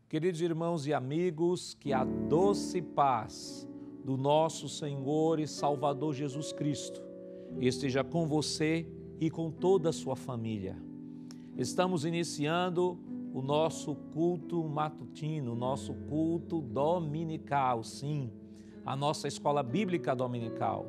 Queridos irmãos e amigos, que a doce paz do nosso Senhor e Salvador Jesus Cristo esteja com você e com toda a sua família. Estamos iniciando o nosso culto matutino, o nosso culto dominical, sim, a nossa escola bíblica dominical.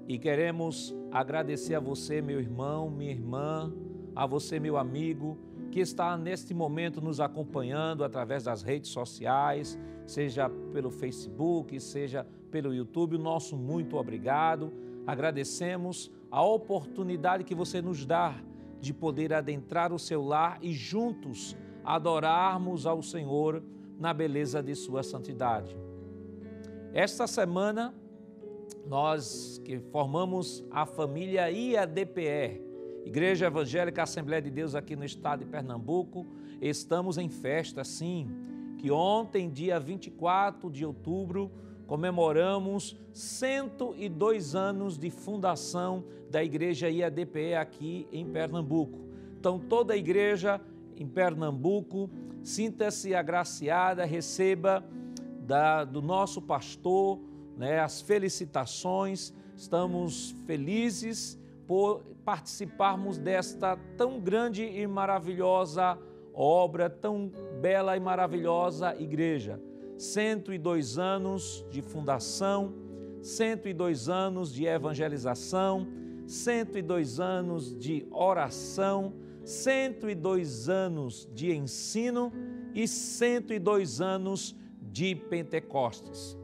E queremos agradecer a você, meu irmão, minha irmã, a você, meu amigo, que está neste momento nos acompanhando através das redes sociais, seja pelo Facebook, seja pelo YouTube. O nosso muito obrigado. Agradecemos a oportunidade que você nos dá de poder adentrar o seu lar e juntos adorarmos ao Senhor na beleza de sua santidade. Esta semana, nós que formamos a família IADPE, Igreja Evangélica Assembleia de Deus aqui no estado de Pernambuco, estamos em festa, sim, que ontem, dia 24 de outubro, comemoramos 102 anos de fundação da Igreja IADPE aqui em Pernambuco. Então, toda a igreja em Pernambuco, sinta-se agraciada, receba do nosso pastor, as felicitações. Estamos felizes por participarmos desta tão grande e maravilhosa obra, tão bela e maravilhosa igreja. 102 anos de fundação, 102 anos de evangelização, 102 anos de oração, 102 anos de ensino e 102 anos de Pentecostes.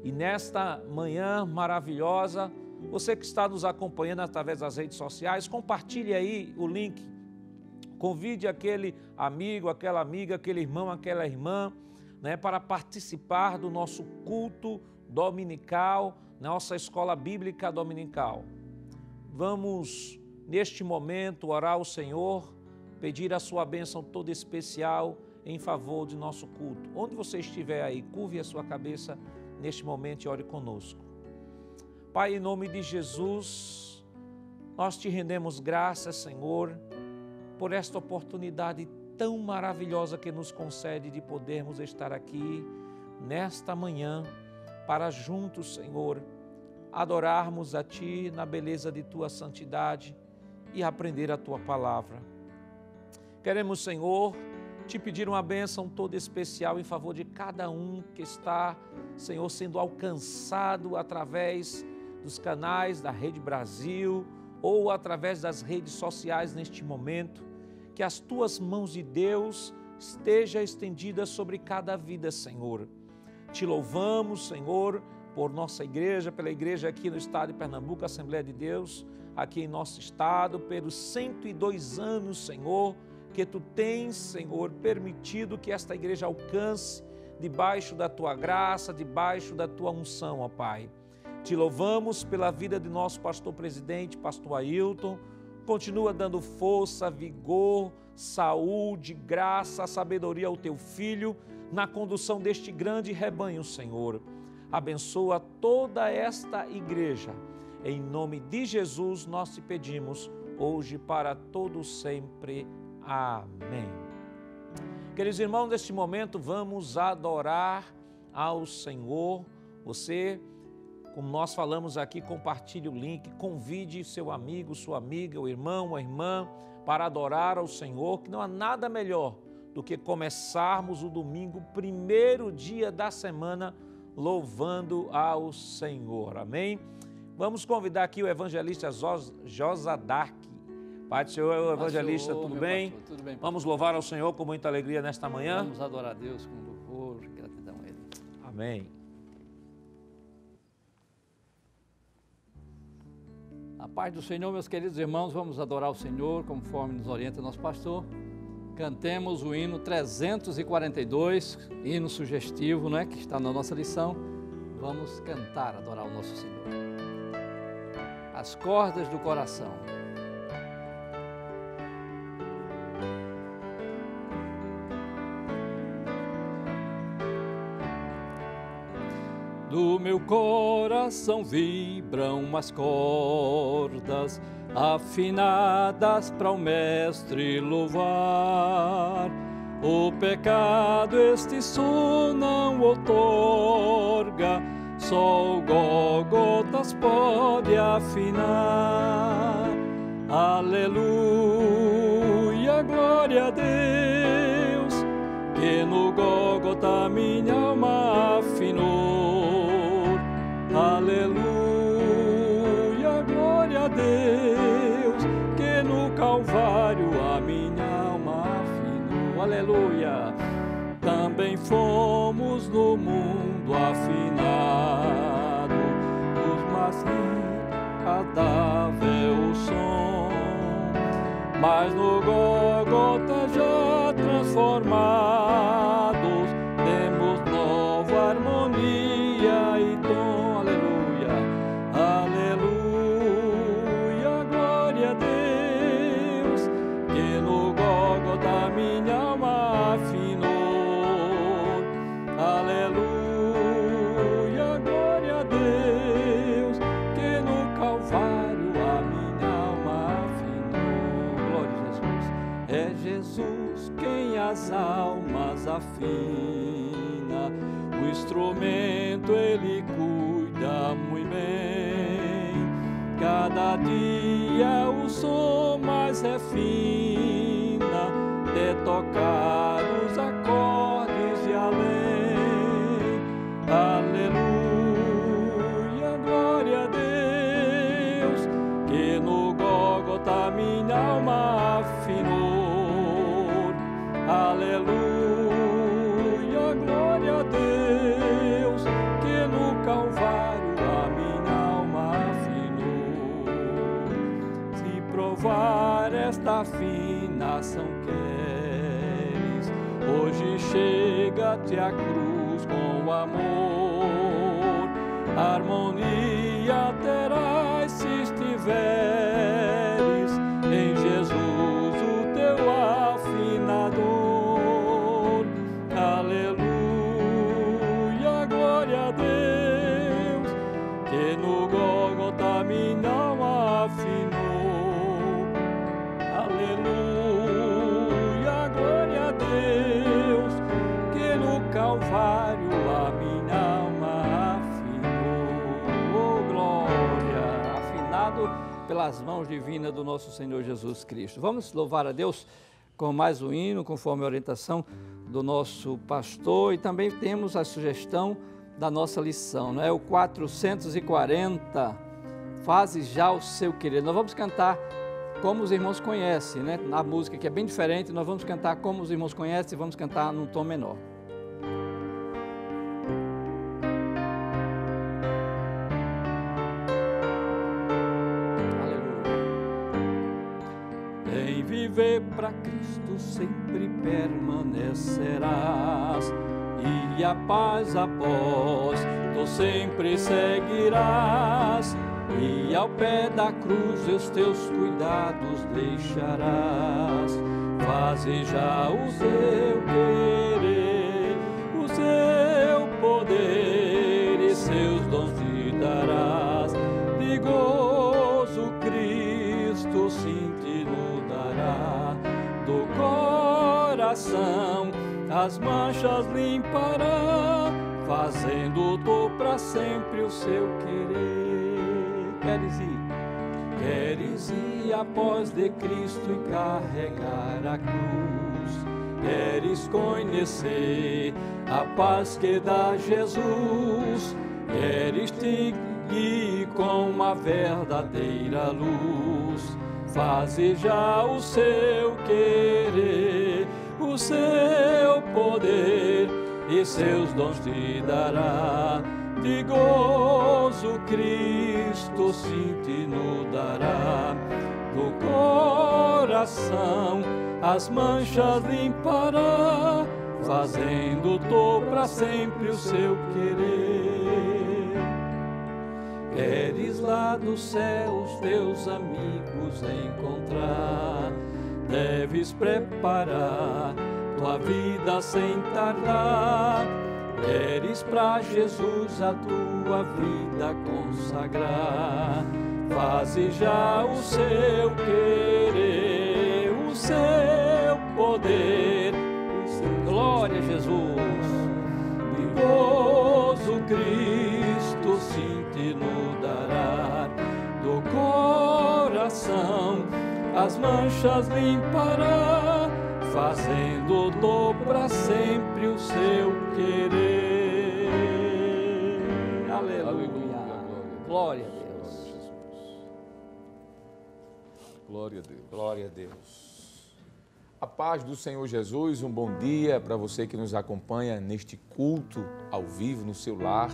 E nesta manhã maravilhosa, você que está nos acompanhando através das redes sociais, compartilhe aí o link, convide aquele amigo, aquela amiga, aquele irmão, aquela irmã, para participar do nosso culto dominical, nossa escola bíblica dominical. Vamos, neste momento, orar ao Senhor, pedir a sua bênção toda especial em favor de nosso culto. Onde você estiver aí, curve a sua cabeça neste momento e ore conosco. Pai, em nome de Jesus, nós te rendemos graças, Senhor, por esta oportunidade tão maravilhosa que nos concede de podermos estar aqui nesta manhã para juntos, Senhor, adorarmos a Ti na beleza de Tua santidade e aprender a Tua palavra. Queremos, Senhor, te pedir uma bênção toda especial em favor de cada um que está, Senhor, sendo alcançado através dos canais da Rede Brasil ou através das redes sociais neste momento, que as Tuas mãos de Deus esteja estendida sobre cada vida, Senhor. Te louvamos, Senhor, por nossa igreja, pela igreja aqui no estado de Pernambuco, Assembleia de Deus, aqui em nosso estado, pelos 102 anos, Senhor, que Tu tens, Senhor, permitido que esta igreja alcance debaixo da Tua graça, debaixo da Tua unção, ó Pai. Te louvamos pela vida de nosso pastor presidente, pastor Ailton. Continua dando força, vigor, saúde, graça, sabedoria ao Teu filho na condução deste grande rebanho, Senhor. Abençoa toda esta igreja. Em nome de Jesus nós te pedimos, hoje para todo sempre. Amém. Queridos irmãos, neste momento vamos adorar ao Senhor. Você, como nós falamos aqui, compartilhe o link, convide seu amigo, sua amiga, o irmão, a irmã, para adorar ao Senhor, que não há nada melhor do que começarmos o domingo, primeiro dia da semana, louvando ao Senhor. Amém? Vamos convidar aqui o evangelista Josadark. Pai do Senhor, evangelista, tudo bem? Pastor, tudo bem, pastor. Vamos louvar ao Senhor com muita alegria nesta manhã? Vamos adorar a Deus com louvor, gratidão a Ele. Amém. A paz do Senhor, meus queridos irmãos, vamos adorar o Senhor, conforme nos orienta nosso pastor. Cantemos o hino 342, hino sugestivo, que está na nossa lição. Vamos cantar, adorar o nosso Senhor. As cordas do coração. Do meu coração vibram as cordas, afinadas para o Mestre louvar. O pecado este som não outorga, só o Gólgotas pode afinar. Aleluia, glória a Deus, que no Gólgota minha alma afinou. Aleluia, glória a Deus, que no Calvário a minha alma afinou. Aleluia. Também fomos no mundo afinado, os mais agradável o som, mas no Gólgota já transformados, temos nova harmonia e tom. Aleluia, aleluia, glória a Deus, que no Gólgota minha alma afinou. Aleluia, glória a Deus, que no Calvário a minha alma afinou. Glória a Jesus. É Jesus quem as almas afina, o instrumento ele cuida muito bem. Cada dia o som mais refina, de tocar os acordes e além. Aleluia, glória a Deus, que no Gólgota minha alma afinou. Aleluia, glória a Deus, que no Calvário a minha alma afinou. Se provar esta afinação queres, hoje chega-te a cruz com amor, harmonia terás se estiveres em Jesus o teu afinador. Aleluia, glória a Deus, que no Gólgota minha alma afinou. Aleluia, glória a Deus, que no Calvário a minha alma afinou. Oh, glória! Afinado pelas mãos divinas do nosso Senhor Jesus Cristo. Vamos louvar a Deus com mais um hino, conforme a orientação do nosso pastor, e também temos a sugestão da nossa lição, não é? O 440, Faze já o seu querer. Nós vamos cantar como os irmãos conhecem, né? Na música que é bem diferente, nós vamos cantar como os irmãos conhecem e vamos cantar num tom menor. Em viver para Cristo sempre permanecerás, e a paz após tu sempre seguirás, e ao pé da cruz os teus cuidados deixarás. Faze já o seu querer, o seu poder e seus dons te darás. De gozo Cristo sim te mudará, do coração as manchas limpará, fazendo-te para sempre o seu querer. Queres ir após de Cristo e carregar a cruz, queres conhecer a paz que dá Jesus, queres te guiar com a verdadeira luz. Faze já o seu querer, o seu poder e seus dons te dará. De gozo Cristo sim te mudará, do coração as manchas limpará, fazendo-te para sempre o seu querer. Queres lá do céu os teus amigos encontrar, deves preparar tua vida sem tardar. Queres pra Jesus a tua vida consagrar, faze já o seu querer, o seu poder e Glória a Jesus. Vivoso Cristo sim te dará do coração, as manchas limpará, fazendo para sempre o seu querer. Aleluia. Glória a Deus. Glória a Deus. Glória a Deus. A paz do Senhor Jesus, um bom dia para você que nos acompanha neste culto ao vivo no seu lar.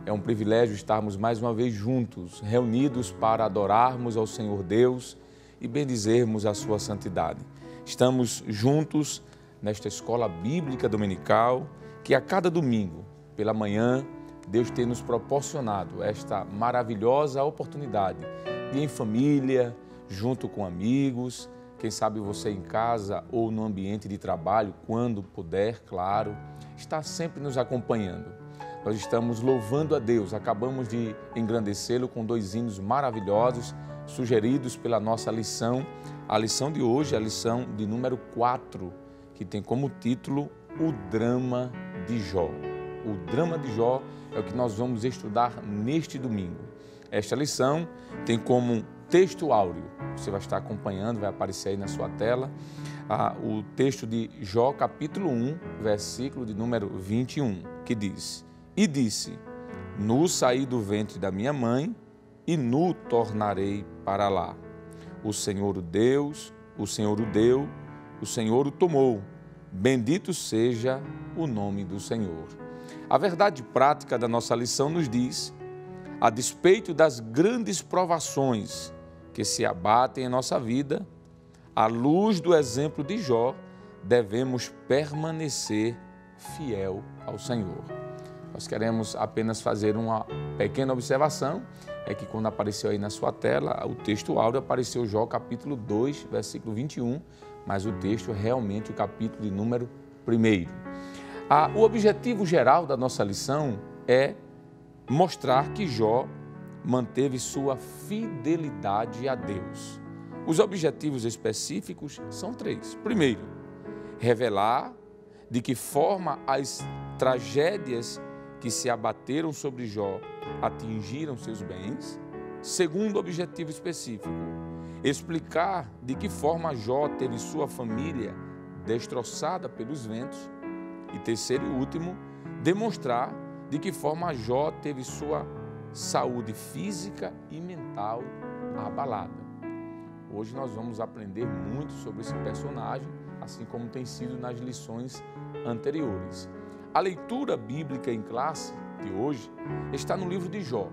É um privilégio estarmos mais uma vez juntos, reunidos para adorarmos ao Senhor Deus e bendizermos a sua santidade. Estamos juntos nesta escola bíblica dominical que a cada domingo, pela manhã, Deus tem nos proporcionado esta maravilhosa oportunidade de, em família, junto com amigos, quem sabe você em casa ou no ambiente de trabalho, quando puder, claro, está sempre nos acompanhando. Nós estamos louvando a Deus, acabamos de engrandecê-lo com 2 hinos maravilhosos, sugeridos pela nossa lição. A lição de hoje é a lição de número 4, que tem como título O Drama de Jó. O Drama de Jó é o que nós vamos estudar neste domingo. Esta lição tem como texto áureo, você vai estar acompanhando, vai aparecer aí na sua tela, o texto de Jó, capítulo 1, versículo de número 21, que diz: E disse, nu saí do ventre da minha mãe, e nu tornarei para lá. O Senhor o Deus, o Senhor o deu, o Senhor o tomou. Bendito seja o nome do Senhor. A verdade prática da nossa lição nos diz, a despeito das grandes provações que se abatem em nossa vida, à luz do exemplo de Jó, devemos permanecer fiel ao Senhor. Nós queremos apenas fazer uma pequena observação, é que quando apareceu aí na sua tela, o texto áureo apareceu Jó capítulo 2, versículo 21, mas o texto é realmente o capítulo de número 1. O objetivo geral da nossa lição é mostrar que Jó manteve sua fidelidade a Deus. Os objetivos específicos são 3. Primeiro, revelar de que forma as tragédias que se abateram sobre Jó atingiram seus bens. Segundo objetivo específico, explicar de que forma Jó teve sua família destroçada pelos ventos. E terceiro e último, demonstrar de que forma Jó teve sua saúde física e mental abalada. Hoje nós vamos aprender muito sobre esse personagem, assim como tem sido nas lições anteriores. A leitura bíblica em classe de hoje está no livro de Jó,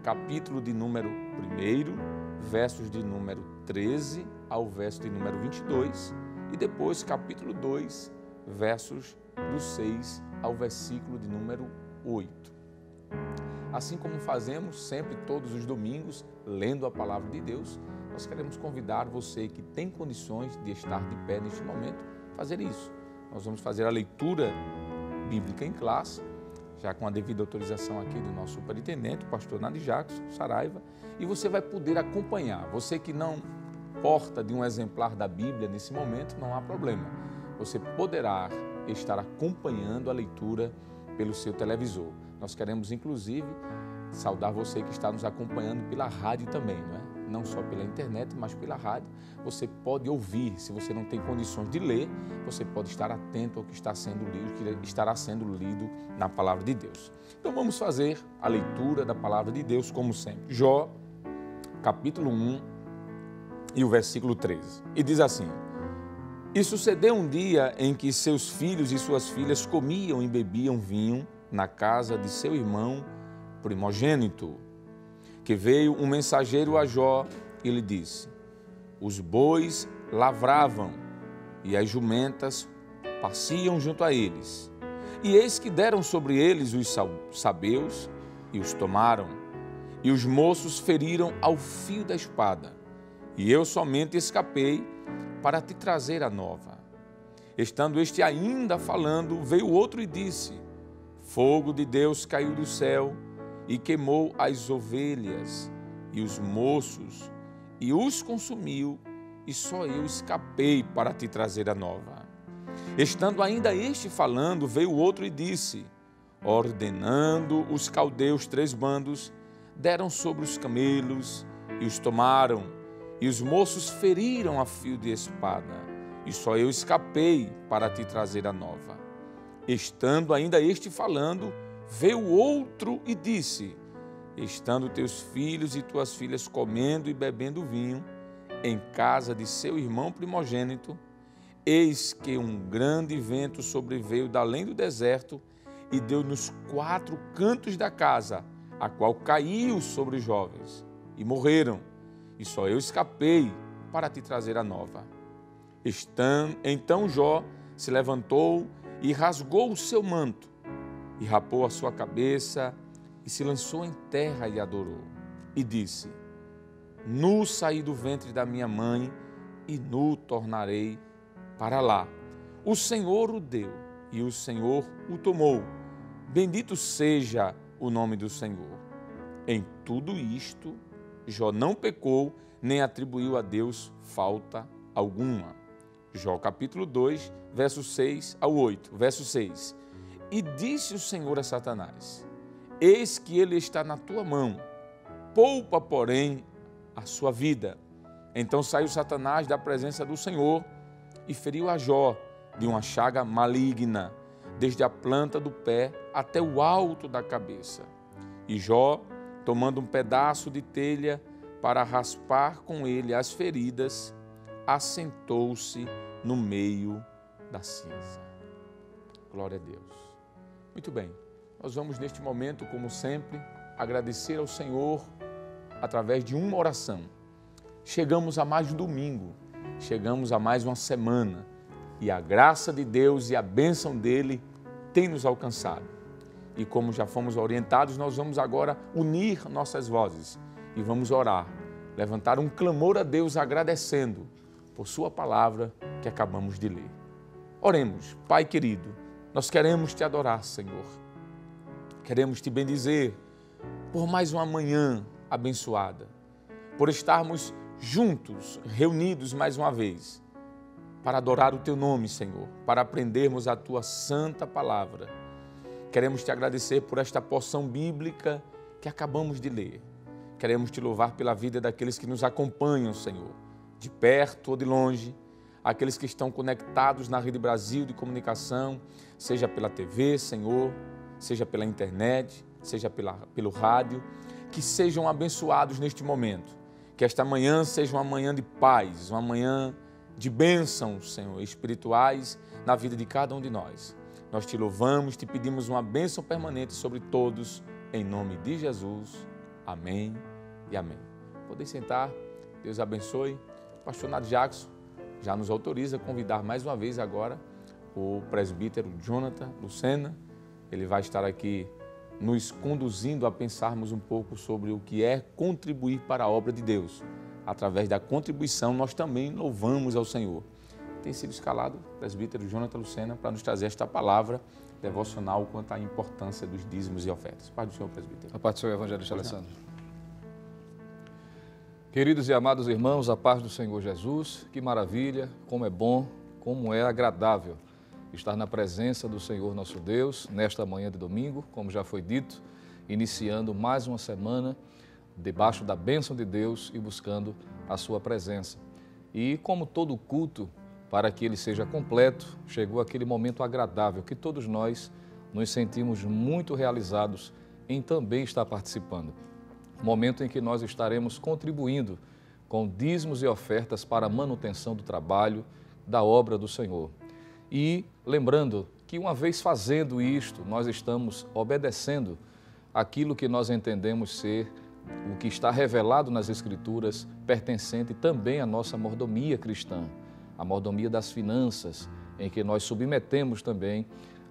capítulo de número 1, versos de número 13 ao verso de número 22, e depois capítulo 2, versos do 6 ao versículo de número 8. Assim como fazemos sempre todos os domingos, lendo a palavra de Deus, nós queremos convidar você que tem condições de estar de pé neste momento, fazer isso. Nós vamos fazer a leitura bíblica em classe, já com a devida autorização aqui do nosso superintendente, o pastor Nadi Jackson Saraiva, e você vai poder acompanhar. Você que não porta de um exemplar da Bíblia nesse momento, não há problema. Você poderá estar acompanhando a leitura pelo seu televisor. Nós queremos, inclusive, saudar você que está nos acompanhando pela rádio também, não é? Não só pela internet, mas pela rádio. Você pode ouvir, se você não tem condições de ler, você pode estar atento ao que está sendo lido, que estará sendo lido na palavra de Deus. Então vamos fazer a leitura da palavra de Deus, como sempre. Jó, capítulo 1 e o versículo 13. E diz assim: E sucedeu um dia em que seus filhos e suas filhas comiam e bebiam vinho na casa de seu irmão primogênito, que veio um mensageiro a Jó e lhe disse: Os bois lavravam e as jumentas pasciam junto a eles. E eis que deram sobre eles os sabeus e os tomaram, e os moços feriram ao fio da espada. E eu somente escapei para te trazer a nova. Estando este ainda falando, veio outro e disse: Fogo de Deus caiu do céu e queimou as ovelhas e os moços e os consumiu, e só eu escapei para te trazer a nova. Estando ainda este falando, veio outro e disse: ordenando os caldeus 3 bandos, deram sobre os camelos e os tomaram, e os moços feriram a fio de espada, e só eu escapei para te trazer a nova. Estando ainda este falando, veio outro e disse: estando teus filhos e tuas filhas comendo e bebendo vinho em casa de seu irmão primogênito, eis que um grande vento sobreveio da além do deserto e deu nos 4 cantos da casa, a qual caiu sobre os jovens, e morreram, e só eu escapei para te trazer a nova. Então Jó se levantou e rasgou o seu manto, e rapou a sua cabeça, e se lançou em terra e adorou. E disse: nu saí do ventre da minha mãe, e nu tornarei para lá. O Senhor o deu, e o Senhor o tomou. Bendito seja o nome do Senhor. Em tudo isto, Jó não pecou, nem atribuiu a Deus falta alguma. Jó capítulo 2, verso 6 ao 8, verso 6. E disse o Senhor a Satanás: eis que ele está na tua mão, poupa, porém, a sua vida. Então saiu Satanás da presença do Senhor e feriu a Jó de uma chaga maligna, desde a planta do pé até o alto da cabeça. E Jó, tomando um pedaço de telha para raspar com ele as feridas, assentou-se no meio da cinza. Glória a Deus. Muito bem, nós vamos neste momento, como sempre, agradecer ao Senhor através de uma oração. Chegamos a mais um domingo, chegamos a mais uma semana e a graça de Deus e a bênção dele tem nos alcançado. E como já fomos orientados, nós vamos agora unir nossas vozes e vamos orar, levantar um clamor a Deus agradecendo por sua palavra que acabamos de ler. Oremos. Pai querido, nós queremos te adorar, Senhor. Queremos te bendizer por mais uma manhã abençoada, por estarmos juntos, reunidos mais uma vez, para adorar o teu nome, Senhor, para aprendermos a tua santa palavra. Queremos te agradecer por esta porção bíblica que acabamos de ler. Queremos te louvar pela vida daqueles que nos acompanham, Senhor, de perto ou de longe, aqueles que estão conectados na Rede Brasil de comunicação, seja pela TV, Senhor, seja pela internet, seja pelo rádio, que sejam abençoados neste momento, que esta manhã seja uma manhã de paz, uma manhã de bênçãos, Senhor, espirituais na vida de cada um de nós. Nós te louvamos, te pedimos uma bênção permanente sobre todos, em nome de Jesus. Amém e amém. Podem sentar, Deus abençoe. O pastor Nath Jackson já nos autoriza a convidar mais uma vez agora o presbítero Jonathan Lucena. Ele vai estar aqui nos conduzindo a pensarmos um pouco sobre o que é contribuir para a obra de Deus. Através da contribuição, nós também louvamos ao Senhor. Tem sido escalado o presbítero Jonathan Lucena para nos trazer esta palavra devocional quanto à importância dos dízimos e ofertas. Paz do Senhor, presbítero. A paz do Senhor, evangelista Alessandro. Queridos e amados irmãos, a paz do Senhor Jesus, que maravilha, como é bom, como é agradável estar na presença do Senhor nosso Deus, nesta manhã de domingo, como já foi dito, iniciando mais uma semana debaixo da bênção de Deus e buscando a sua presença. E como todo culto, para que ele seja completo, chegou aquele momento agradável que todos nós nos sentimos muito realizados em também estar participando. Momento em que nós estaremos contribuindo com dízimos e ofertas para a manutenção do trabalho, da obra do Senhor. E lembrando que uma vez fazendo isto, nós estamos obedecendo aquilo que nós entendemos ser o que está revelado nas Escrituras, pertencente também à nossa mordomia cristã, a mordomia das finanças, em que nós submetemos também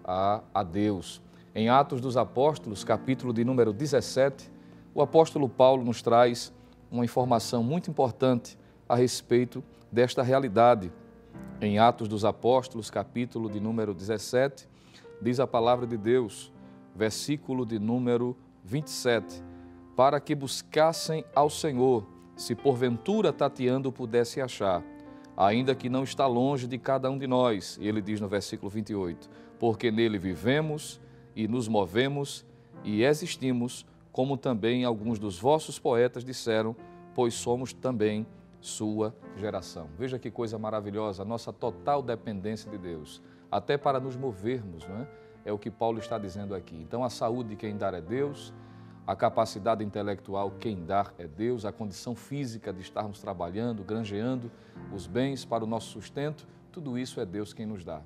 a Deus. Em Atos dos Apóstolos, capítulo de número 17, o apóstolo Paulo nos traz uma informação muito importante a respeito desta realidade. Em Atos dos Apóstolos, capítulo de número 17, diz a palavra de Deus, versículo de número 27, para que buscassem ao Senhor, se porventura tateando pudesse achar, ainda que não está longe de cada um de nós. Ele diz no versículo 28, porque nele vivemos e nos movemos e existimos, como também alguns dos vossos poetas disseram, pois somos também sua geração. Veja que coisa maravilhosa, a nossa total dependência de Deus, até para nos movermos, não é? É o que Paulo está dizendo aqui. Então, a saúde quem dar é Deus, a capacidade intelectual quem dar é Deus, a condição física de estarmos trabalhando, granjeando os bens para o nosso sustento, tudo isso é Deus quem nos dá.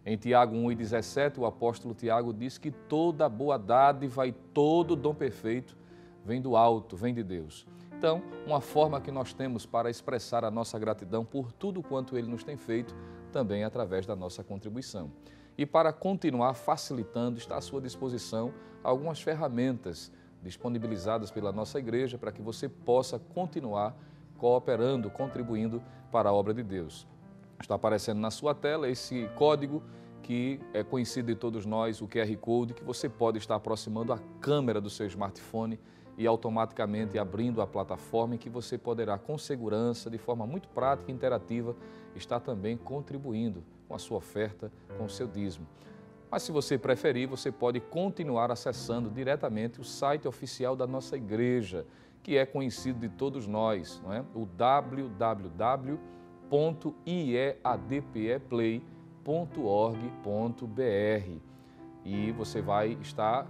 Em Tiago 1,17, o apóstolo Tiago diz que toda boa dádiva e todo dom perfeito vem do alto, vem de Deus. Então, uma forma que nós temos para expressar a nossa gratidão por tudo quanto Ele nos tem feito, também é através da nossa contribuição. E para continuar facilitando, está à sua disposição algumas ferramentas disponibilizadas pela nossa igreja para que você possa continuar cooperando, contribuindo para a obra de Deus. Está aparecendo na sua tela esse código que é conhecido de todos nós, o QR Code, que você pode estar aproximando a câmera do seu smartphone e automaticamente abrindo a plataforma em que você poderá, com segurança, de forma muito prática e interativa, estar também contribuindo com a sua oferta, com o seu dízimo. Mas se você preferir, você pode continuar acessando diretamente o site oficial da nossa igreja, que é conhecido de todos nós, não é? O www.iadpeplay.org.br. E você vai estar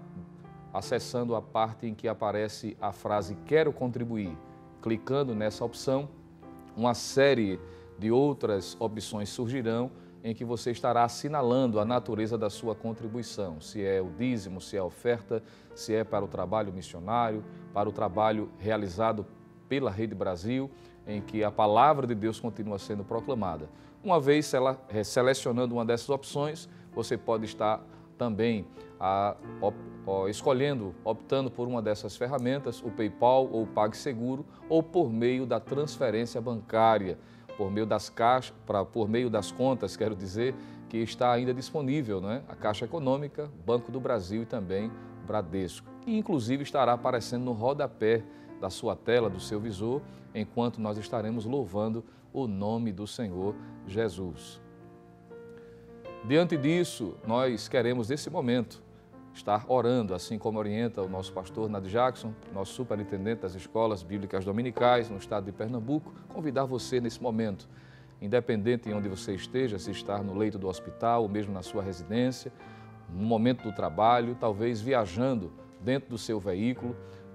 acessando a parte em que aparece a frase "Quero contribuir". Clicando nessa opção, uma série de outras opções surgirão em que você estará assinalando a natureza da sua contribuição, se é o dízimo, se é a oferta, se é para o trabalho missionário, para o trabalho realizado pela Rede Brasil, em que a palavra de Deus continua sendo proclamada. Uma vez selecionando uma dessas opções, você pode estar também optando por uma dessas ferramentas, o PayPal ou o PagSeguro, ou por meio da transferência bancária, por meio das contas, quero dizer, que está ainda disponível, não é? A Caixa Econômica, Banco do Brasil e também Bradesco. E inclusive estará aparecendo no rodapé da sua tela, do seu visor, enquanto nós estaremos louvando o nome do Senhor Jesus. Diante disso, nós queremos, nesse momento, estar orando, assim como orienta o nosso pastor Nadir Jackson, nosso superintendente das escolas bíblicas dominicais no estado de Pernambuco, convidar você nesse momento, independente de onde você esteja, se estar no leito do hospital, ou mesmo na sua residência, no momento do trabalho, talvez viajando dentro do seu veículo,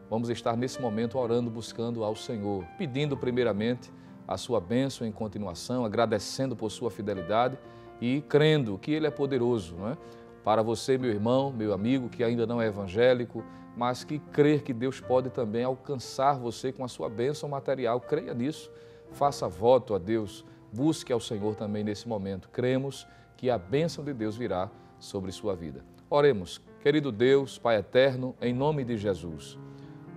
vamos estar nesse momento orando, buscando ao Senhor, pedindo primeiramente a sua bênção em continuação, agradecendo por sua fidelidade e crendo que Ele é poderoso, não é? Para você, meu irmão, meu amigo, que ainda não é evangélico, mas que crer que Deus pode também alcançar você com a sua bênção material, creia nisso, faça voto a Deus, busque ao Senhor também nesse momento. Cremos que a bênção de Deus virá sobre sua vida. Oremos, querido Deus, Pai eterno, em nome de Jesus.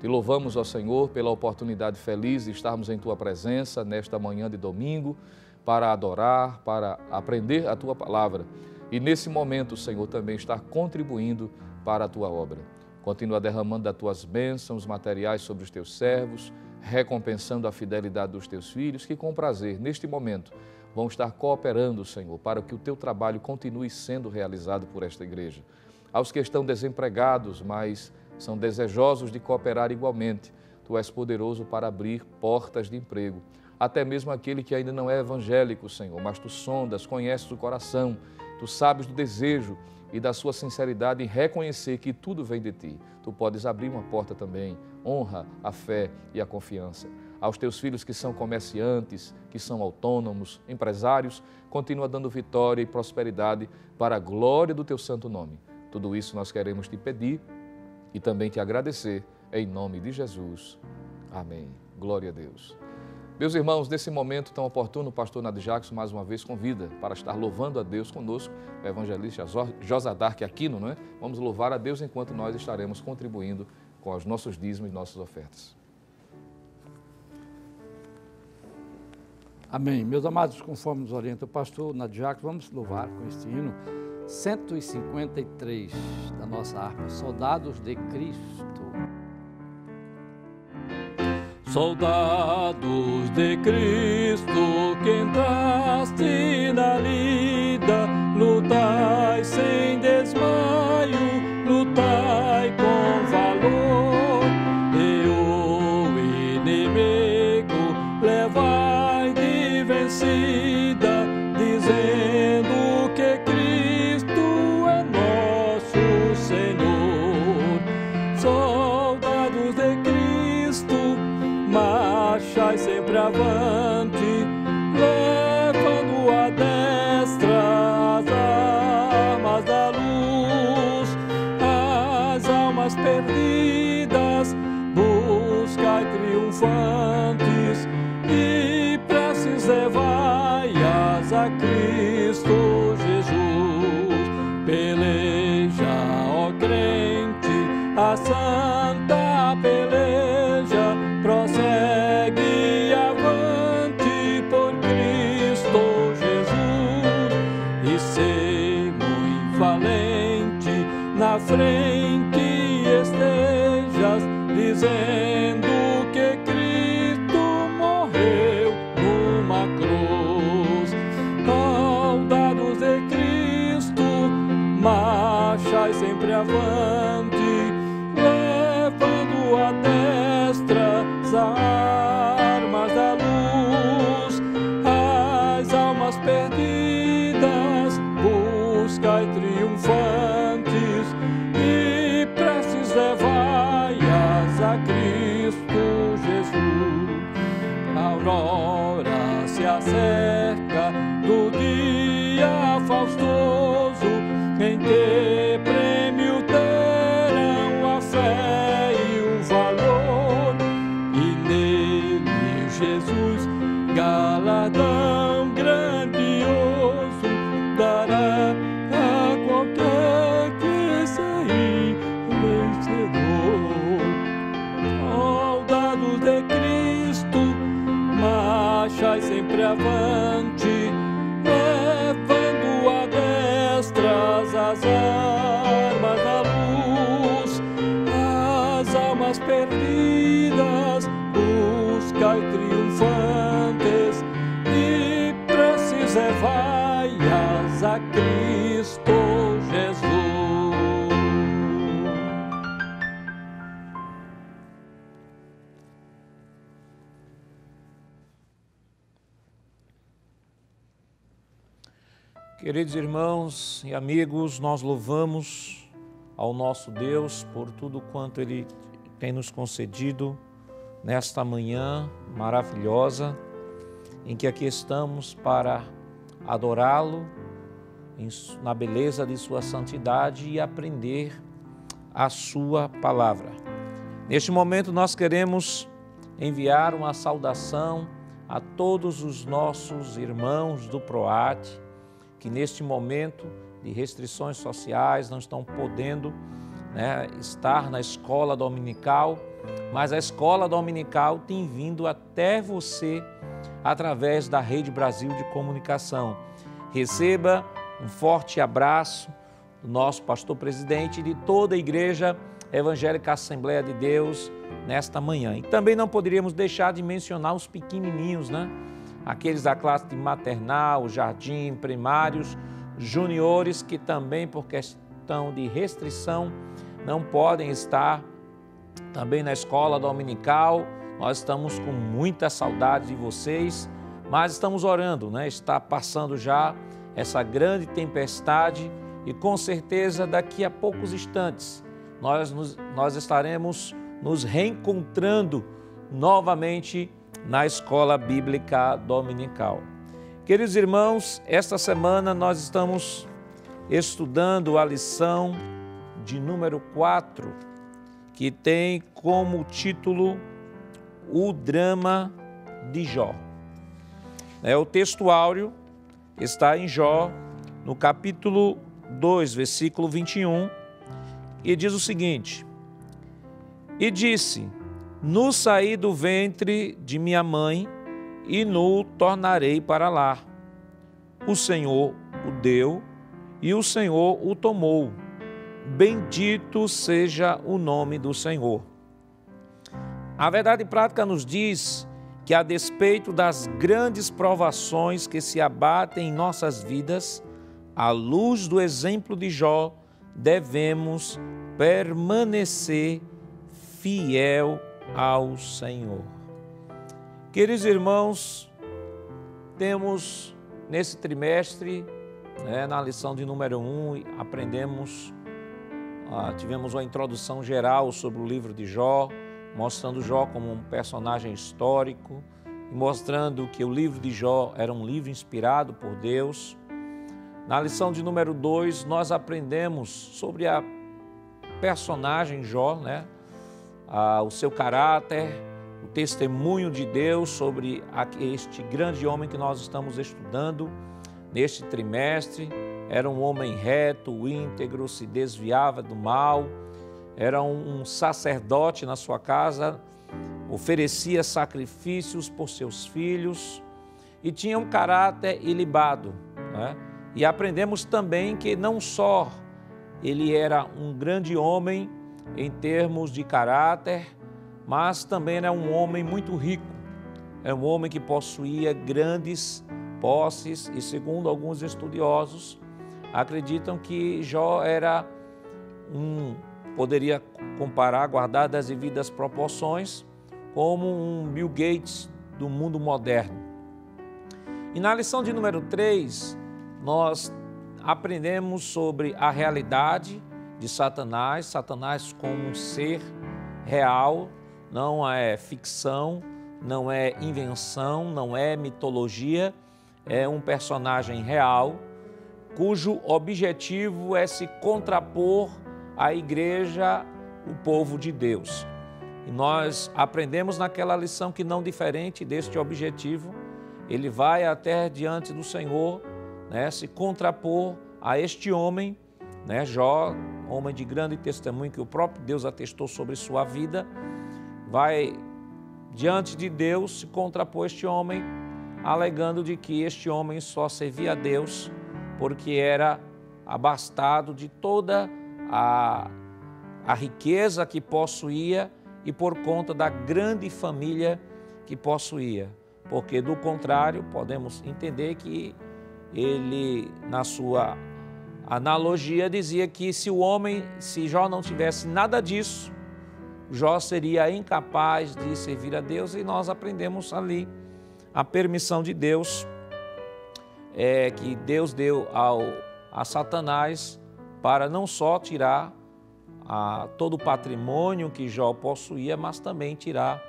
Te louvamos, ó Senhor, pela oportunidade feliz de estarmos em Tua presença nesta manhã de domingo, para adorar, para aprender a Tua palavra. E nesse momento, Senhor, também estar contribuindo para a Tua obra. Continua derramando as Tuas bênçãos materiais sobre os Teus servos, recompensando a fidelidade dos Teus filhos, que com prazer, neste momento, vão estar cooperando, Senhor, para que o Teu trabalho continue sendo realizado por esta igreja. Aos que estão desempregados, mas são desejosos de cooperar igualmente, Tu és poderoso para abrir portas de emprego. Até mesmo aquele que ainda não é evangélico, Senhor, mas Tu sondas, conheces o coração, Tu sabes do desejo e da sua sinceridade em reconhecer que tudo vem de Ti. Tu podes abrir uma porta também, honra a fé e a confiança. Aos Teus filhos que são comerciantes, que são autônomos, empresários, continua dando vitória e prosperidade para a glória do Teu santo nome. Tudo isso nós queremos Te pedir e também Te agradecer, em nome de Jesus. Amém. Glória a Deus. Meus irmãos, nesse momento tão oportuno, o pastor Nadir Jackson mais uma vez convida para estar louvando a Deus conosco, o evangelista Josadark Aquino, não é? Vamos louvar a Deus enquanto nós estaremos contribuindo com os nossos dízimos e nossas ofertas. Amém. Meus amados, conforme nos orienta o pastor Nadir Jackson, vamos louvar com este hino 153 da nossa harpa, Soldados de Cristo. Soldados de Cristo que entraste na lida, lutai sem desmaio, lutai com valor, e o inimigo levai de vencida, dizendo que Cristo é nosso Senhor. Soldados de Cristo, marchai sempre avante, levando à destra as armas da luz, as almas perdidas buscai triunfantes, e preces levai-as a Cristo Jesus. Peleja, ó crente, a santa peleja, prossegue avante por Cristo Jesus, e sê muito valente, na frente estejas, dizendo que Cristo morreu numa cruz. Soldados de Cristo, marchai sempre avante, levando à destra as armas da luz, as almas perdidas buscai triunfantes, e preces levai-as a Cristo Jesus. A aurora se acerca do dia faustoso, em que prêmio terão a fé e o valor, e nele Jesus galardão grandioso dará a qualquer que sair vencedor. Soldados de Cristo, marchai sempre avante, levando à destra as armas da luz, as almas perdidas buscai triunfantes, e preces levai-as a Cristo Jesus. Queridos irmãos e amigos, nós louvamos ao nosso Deus por tudo quanto Ele tem nos concedido nesta manhã maravilhosa, em que aqui estamos para adorá-lo na beleza de sua santidade e aprender a sua palavra. Neste momento nós queremos enviar uma saudação a todos os nossos irmãos do PROAT, que neste momento de restrições sociais não estão podendo estar na escola dominical, mas a escola dominical tem vindo até você através da Rede Brasil de Comunicação. Receba um forte abraço do nosso pastor presidente e de toda a Igreja Evangélica Assembleia de Deus nesta manhã. E também não poderíamos deixar de mencionar os pequenininhos, aqueles da classe de maternal, jardim, primários, juniores, que também por questão de restrição não podem estar também na escola dominical. Nós estamos com muita saudade de vocês, mas estamos orando, Está passando já essa grande tempestade e com certeza daqui a poucos instantes nós estaremos nos reencontrando novamente na escola bíblica dominical. Queridos irmãos, esta semana nós estamos estudando a lição de número 4, que tem como título O Drama de Jó. O texto áureo está em Jó, no capítulo 2, versículo 21, e diz o seguinte: E disse: Nu saí do ventre de minha mãe, e nu tornarei para lá. O Senhor o deu, e o Senhor o tomou. Bendito seja o nome do Senhor. A verdade prática nos diz que, a despeito das grandes provações que se abatem em nossas vidas, à luz do exemplo de Jó, devemos permanecer fiel ao Senhor. Queridos irmãos, temos nesse trimestre, na lição de número 1, tivemos uma introdução geral sobre o livro de Jó, mostrando Jó como um personagem histórico, e mostrando que o livro de Jó era um livro inspirado por Deus. Na lição de número 2, nós aprendemos sobre a personagem Jó, o seu caráter, o testemunho de Deus sobre este grande homem que nós estamos estudando neste trimestre. Era um homem reto, íntegro, se desviava do mal, era um sacerdote na sua casa, oferecia sacrifícios por seus filhos e tinha um caráter ilibado, E aprendemos também que não só ele era um grande homem em termos de caráter, mas também era um homem muito rico. Era um homem que possuía grandes posses e, segundo alguns estudiosos, acreditam que Jó era poderia comparar, guardado as devidas proporções, como um Bill Gates do mundo moderno. E na lição de número 3, nós aprendemos sobre a realidade de Satanás, Satanás como um ser real, não é ficção, não é invenção, não é mitologia, é um personagem real, cujo objetivo é se contrapor à igreja, o povo de Deus. E nós aprendemos naquela lição que, não diferente deste objetivo, ele vai até diante do Senhor, se contrapor a este homem, Jó, homem de grande testemunho que o próprio Deus atestou sobre sua vida, vai diante de Deus se contrapor a este homem, alegando de que este homem só servia a Deus porque era abastado de toda a riqueza que possuía e por conta da grande família que possuía. Porque, do contrário, podemos entender que ele, na sua analogia, dizia que se Jó não tivesse nada disso, Jó seria incapaz de servir a Deus, e nós aprendemos ali a permissão de Deus, que Deus deu a Satanás para não só tirar todo o patrimônio que Jó possuía, mas também tirar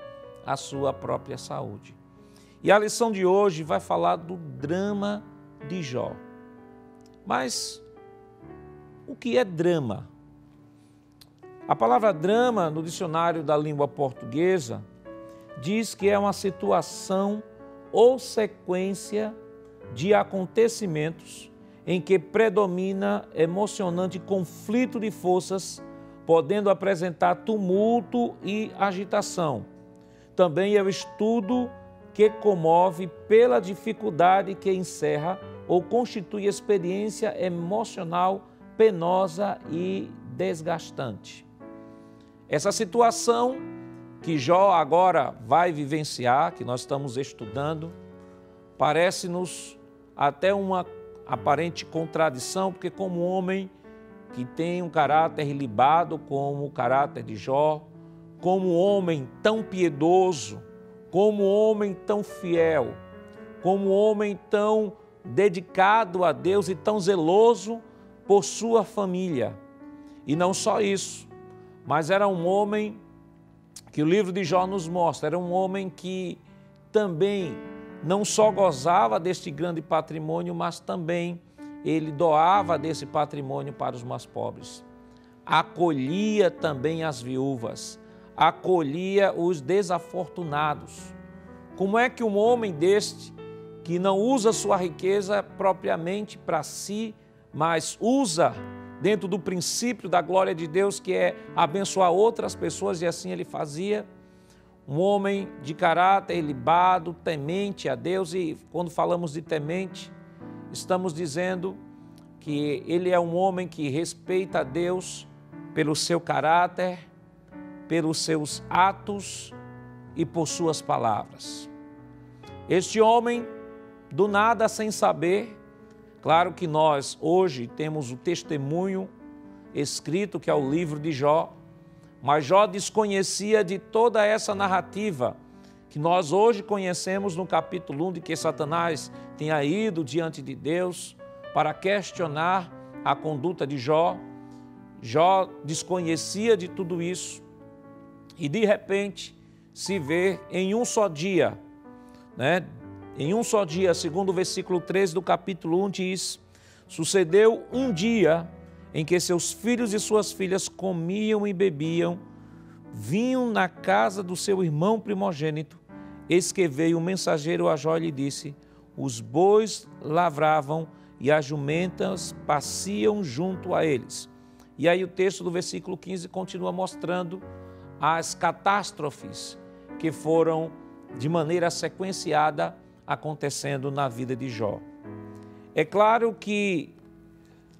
a sua própria saúde. E a lição de hoje vai falar do drama de Jó. Mas o que é drama? A palavra drama, no dicionário da língua portuguesa, diz que é uma situação ou sequência de acontecimentos em que predomina emocionante conflito de forças, podendo apresentar tumulto e agitação. Também é o estudo que comove pela dificuldade que encerra ou constitui experiência emocional penosa e desgastante. Essa situação que Jó agora vai vivenciar, que nós estamos estudando, parece-nos até uma aparente contradição, porque como homem que tem um caráter ilibado como o caráter de Jó, como um homem tão piedoso, como um homem tão fiel, como um homem tão dedicado a Deus e tão zeloso por sua família. E não só isso, mas era um homem que o livro de Jó nos mostra, era um homem que também não só gozava deste grande patrimônio, mas também ele doava desse patrimônio para os mais pobres. Acolhia também as viúvas, acolhia os desafortunados. Como é que um homem deste, que não usa sua riqueza propriamente para si, mas usa dentro do princípio da glória de Deus, que é abençoar outras pessoas, e assim ele fazia, um homem de caráter ilibado, temente a Deus, e quando falamos de temente, estamos dizendo que ele é um homem que respeita a Deus pelo seu caráter, pelos seus atos e por suas palavras. Este homem, do nada, sem saber, claro que nós hoje temos o testemunho escrito, que é o livro de Jó, mas Jó desconhecia de toda essa narrativa que nós hoje conhecemos no capítulo 1, de que Satanás tinha ido diante de Deus para questionar a conduta de Jó. Jó desconhecia de tudo isso e, de repente, se vê em um só dia, né? Em um só dia, segundo o versículo 13 do capítulo 1 diz: sucedeu um dia em que seus filhos e suas filhas comiam e bebiam, vinham na casa do seu irmão primogênito, eis que veio um mensageiro a Jó e lhe disse: os bois lavravam e as jumentas pasciam junto a eles. E aí o texto do versículo 15 continua mostrando as catástrofes que foram de maneira sequenciada acontecendo na vida de Jó. É claro que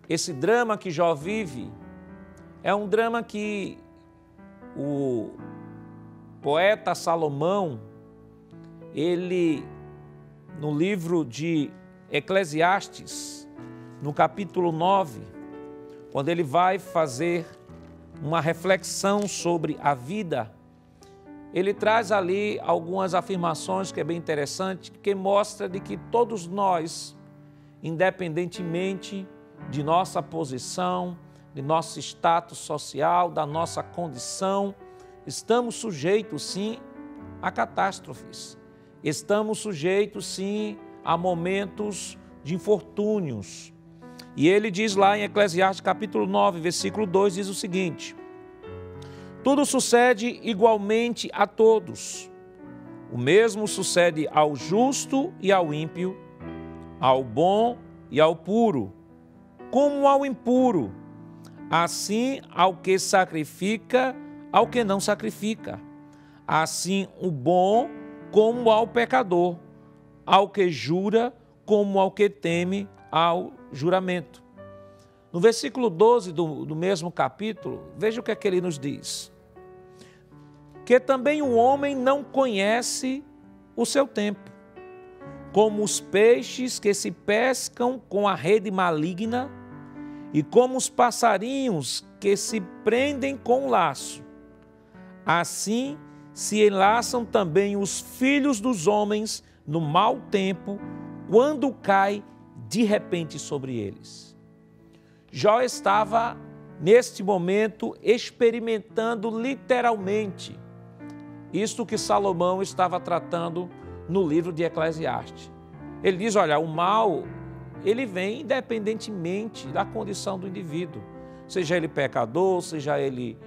esse drama que Jó vive é um drama que o poeta Salomão, ele, no livro de Eclesiastes, no capítulo 9, quando ele vai fazer uma reflexão sobre a vida, ele traz ali algumas afirmações que é bem interessante, que mostra de que todos nós, independentemente de nossa posição, de nosso status social, da nossa condição, estamos sujeitos sim a catástrofes, estamos sujeitos sim a momentos de infortúnios. E ele diz lá em Eclesiastes capítulo 9, versículo 2, diz o seguinte: tudo sucede igualmente a todos. O mesmo sucede ao justo e ao ímpio, ao bom e ao puro, como ao impuro, assim ao que sacrifica, ao que não sacrifica, assim o bom como ao pecador, ao que jura como ao que teme ao juramento. No versículo 12 do mesmo capítulo, veja o que é que ele nos diz: que também o homem não conhece o seu tempo, como os peixes que se pescam com a rede maligna e como os passarinhos que se prendem com o laço. Assim se enlaçam também os filhos dos homens no mau tempo, quando cai de repente sobre eles. Jó estava, neste momento, experimentando literalmente isto que Salomão estava tratando no livro de Eclesiastes. Ele diz, olha, o mal, ele vem independentemente da condição do indivíduo, seja ele pecador, seja ele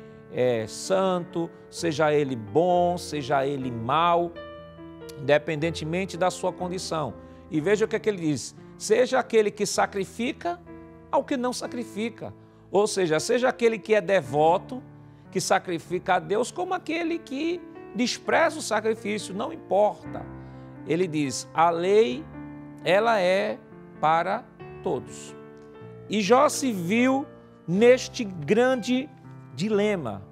santo, seja ele bom, seja ele mau, independentemente da sua condição. E veja o que é que ele diz: seja aquele que sacrifica ao que não sacrifica, ou seja aquele que é devoto, que sacrifica a Deus, como aquele que despreza o sacrifício, não importa. Ele diz, a lei, ela é para todos. E Jó se viu neste grande dilema,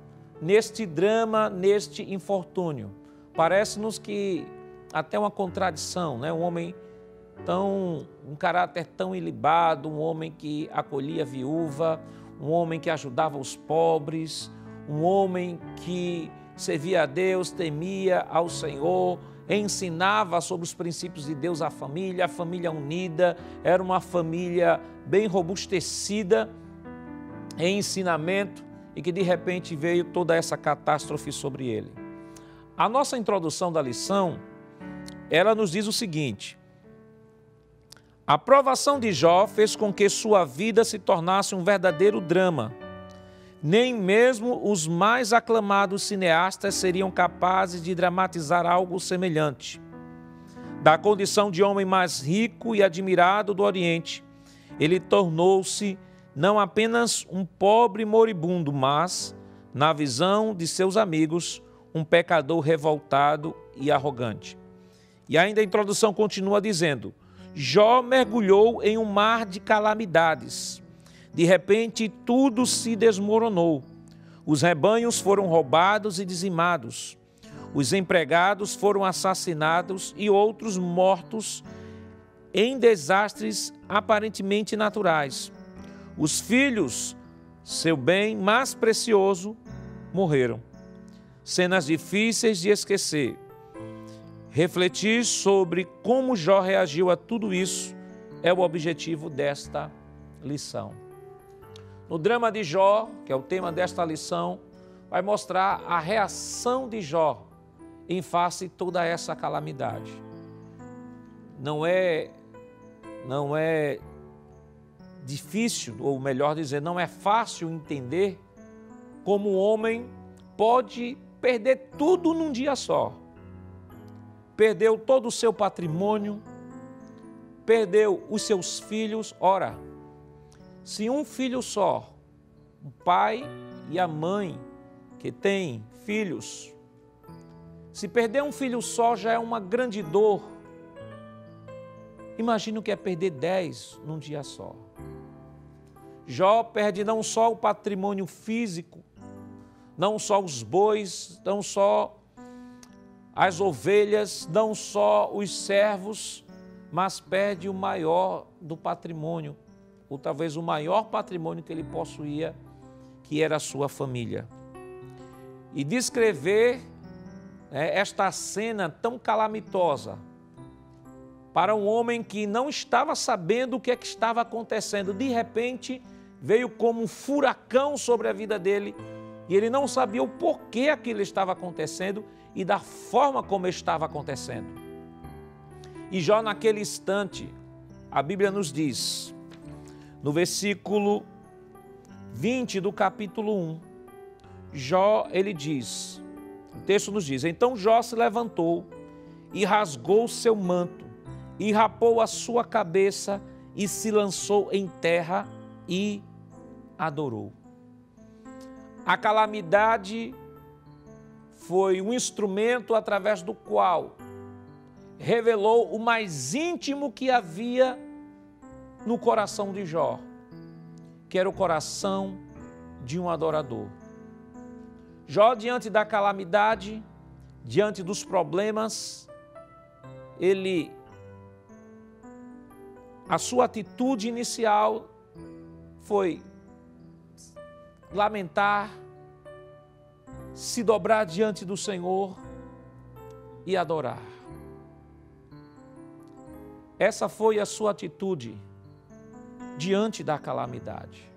neste drama, neste infortúnio. Parece-nos que até uma contradição, né? Um homem um caráter tão ilibado, um homem que acolhia a viúva, um homem que ajudava os pobres, um homem que servia a Deus, temia ao Senhor, ensinava sobre os princípios de Deus a família unida, era uma família bem robustecida em ensinamento, e que de repente veio toda essa catástrofe sobre ele. A nossa introdução da lição, ela nos diz o seguinte: a provação de Jó fez com que sua vida se tornasse um verdadeiro drama. Nem mesmo os mais aclamados cineastas seriam capazes de dramatizar algo semelhante. Da condição de homem mais rico e admirado do Oriente, ele tornou-se não apenas um pobre moribundo, mas, na visão de seus amigos, um pecador revoltado e arrogante. E ainda a introdução continua dizendo: Jó mergulhou em um mar de calamidades. De repente, tudo se desmoronou. Os rebanhos foram roubados e dizimados. Os empregados foram assassinados e outros mortos em desastres aparentemente naturais. Os filhos, seu bem mais precioso, morreram. Cenas difíceis de esquecer. Refletir sobre como Jó reagiu a tudo isso é o objetivo desta lição. No drama de Jó, que é o tema desta lição, vai mostrar a reação de Jó em face a toda essa calamidade. Não é difícil, ou melhor dizer, não é fácil entender como um homem pode perder tudo num dia só. Perdeu todo o seu patrimônio, perdeu os seus filhos. Ora, se um filho só, o pai e a mãe que têm filhos, se perder um filho só já é uma grande dor. Imagina o que é perder 10 num dia só. Jó perde não só o patrimônio físico, não só os bois, não só as ovelhas, não só os servos, mas perde o maior do patrimônio, ou talvez o maior patrimônio que ele possuía, que era a sua família. E descrever esta cena tão calamitosa para um homem que não estava sabendo o que é que estava acontecendo, de repente veio como um furacão sobre a vida dele e ele não sabia o porquê aquilo estava acontecendo e da forma como estava acontecendo. E Jó, naquele instante, a Bíblia nos diz, no versículo 20 do capítulo 1, Jó, ele diz, o texto nos diz, então Jó se levantou e rasgou seu manto e rapou a sua cabeça e se lançou em terra e adorou. A calamidade foi um instrumento através do qual revelou o mais íntimo que havia no coração de Jó, que era o coração de um adorador. Jó, diante da calamidade, diante dos problemas, a sua atitude inicial foi lamentar, se dobrar diante do Senhor e adorar. Essa foi a sua atitude diante da calamidade.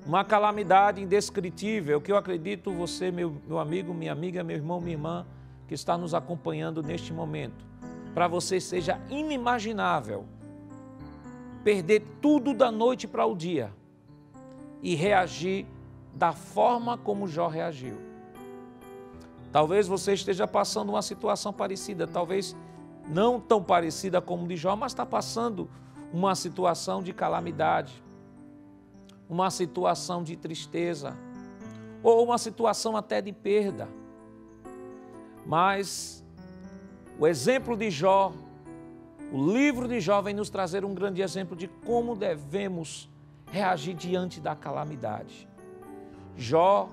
Uma calamidade indescritível, que eu acredito você, meu amigo, minha amiga, meu irmão, minha irmã, que está nos acompanhando neste momento, para você seja inimaginável perder tudo da noite para o dia e reagir da forma como Jó reagiu. Talvez você esteja passando uma situação parecida, talvez não tão parecida como de Jó, mas está passando uma situação de calamidade, uma situação de tristeza, ou uma situação até de perda. Mas o exemplo de Jó, o livro de Jó vem nos trazer um grande exemplo de como devemos reagir diante da calamidade. Jó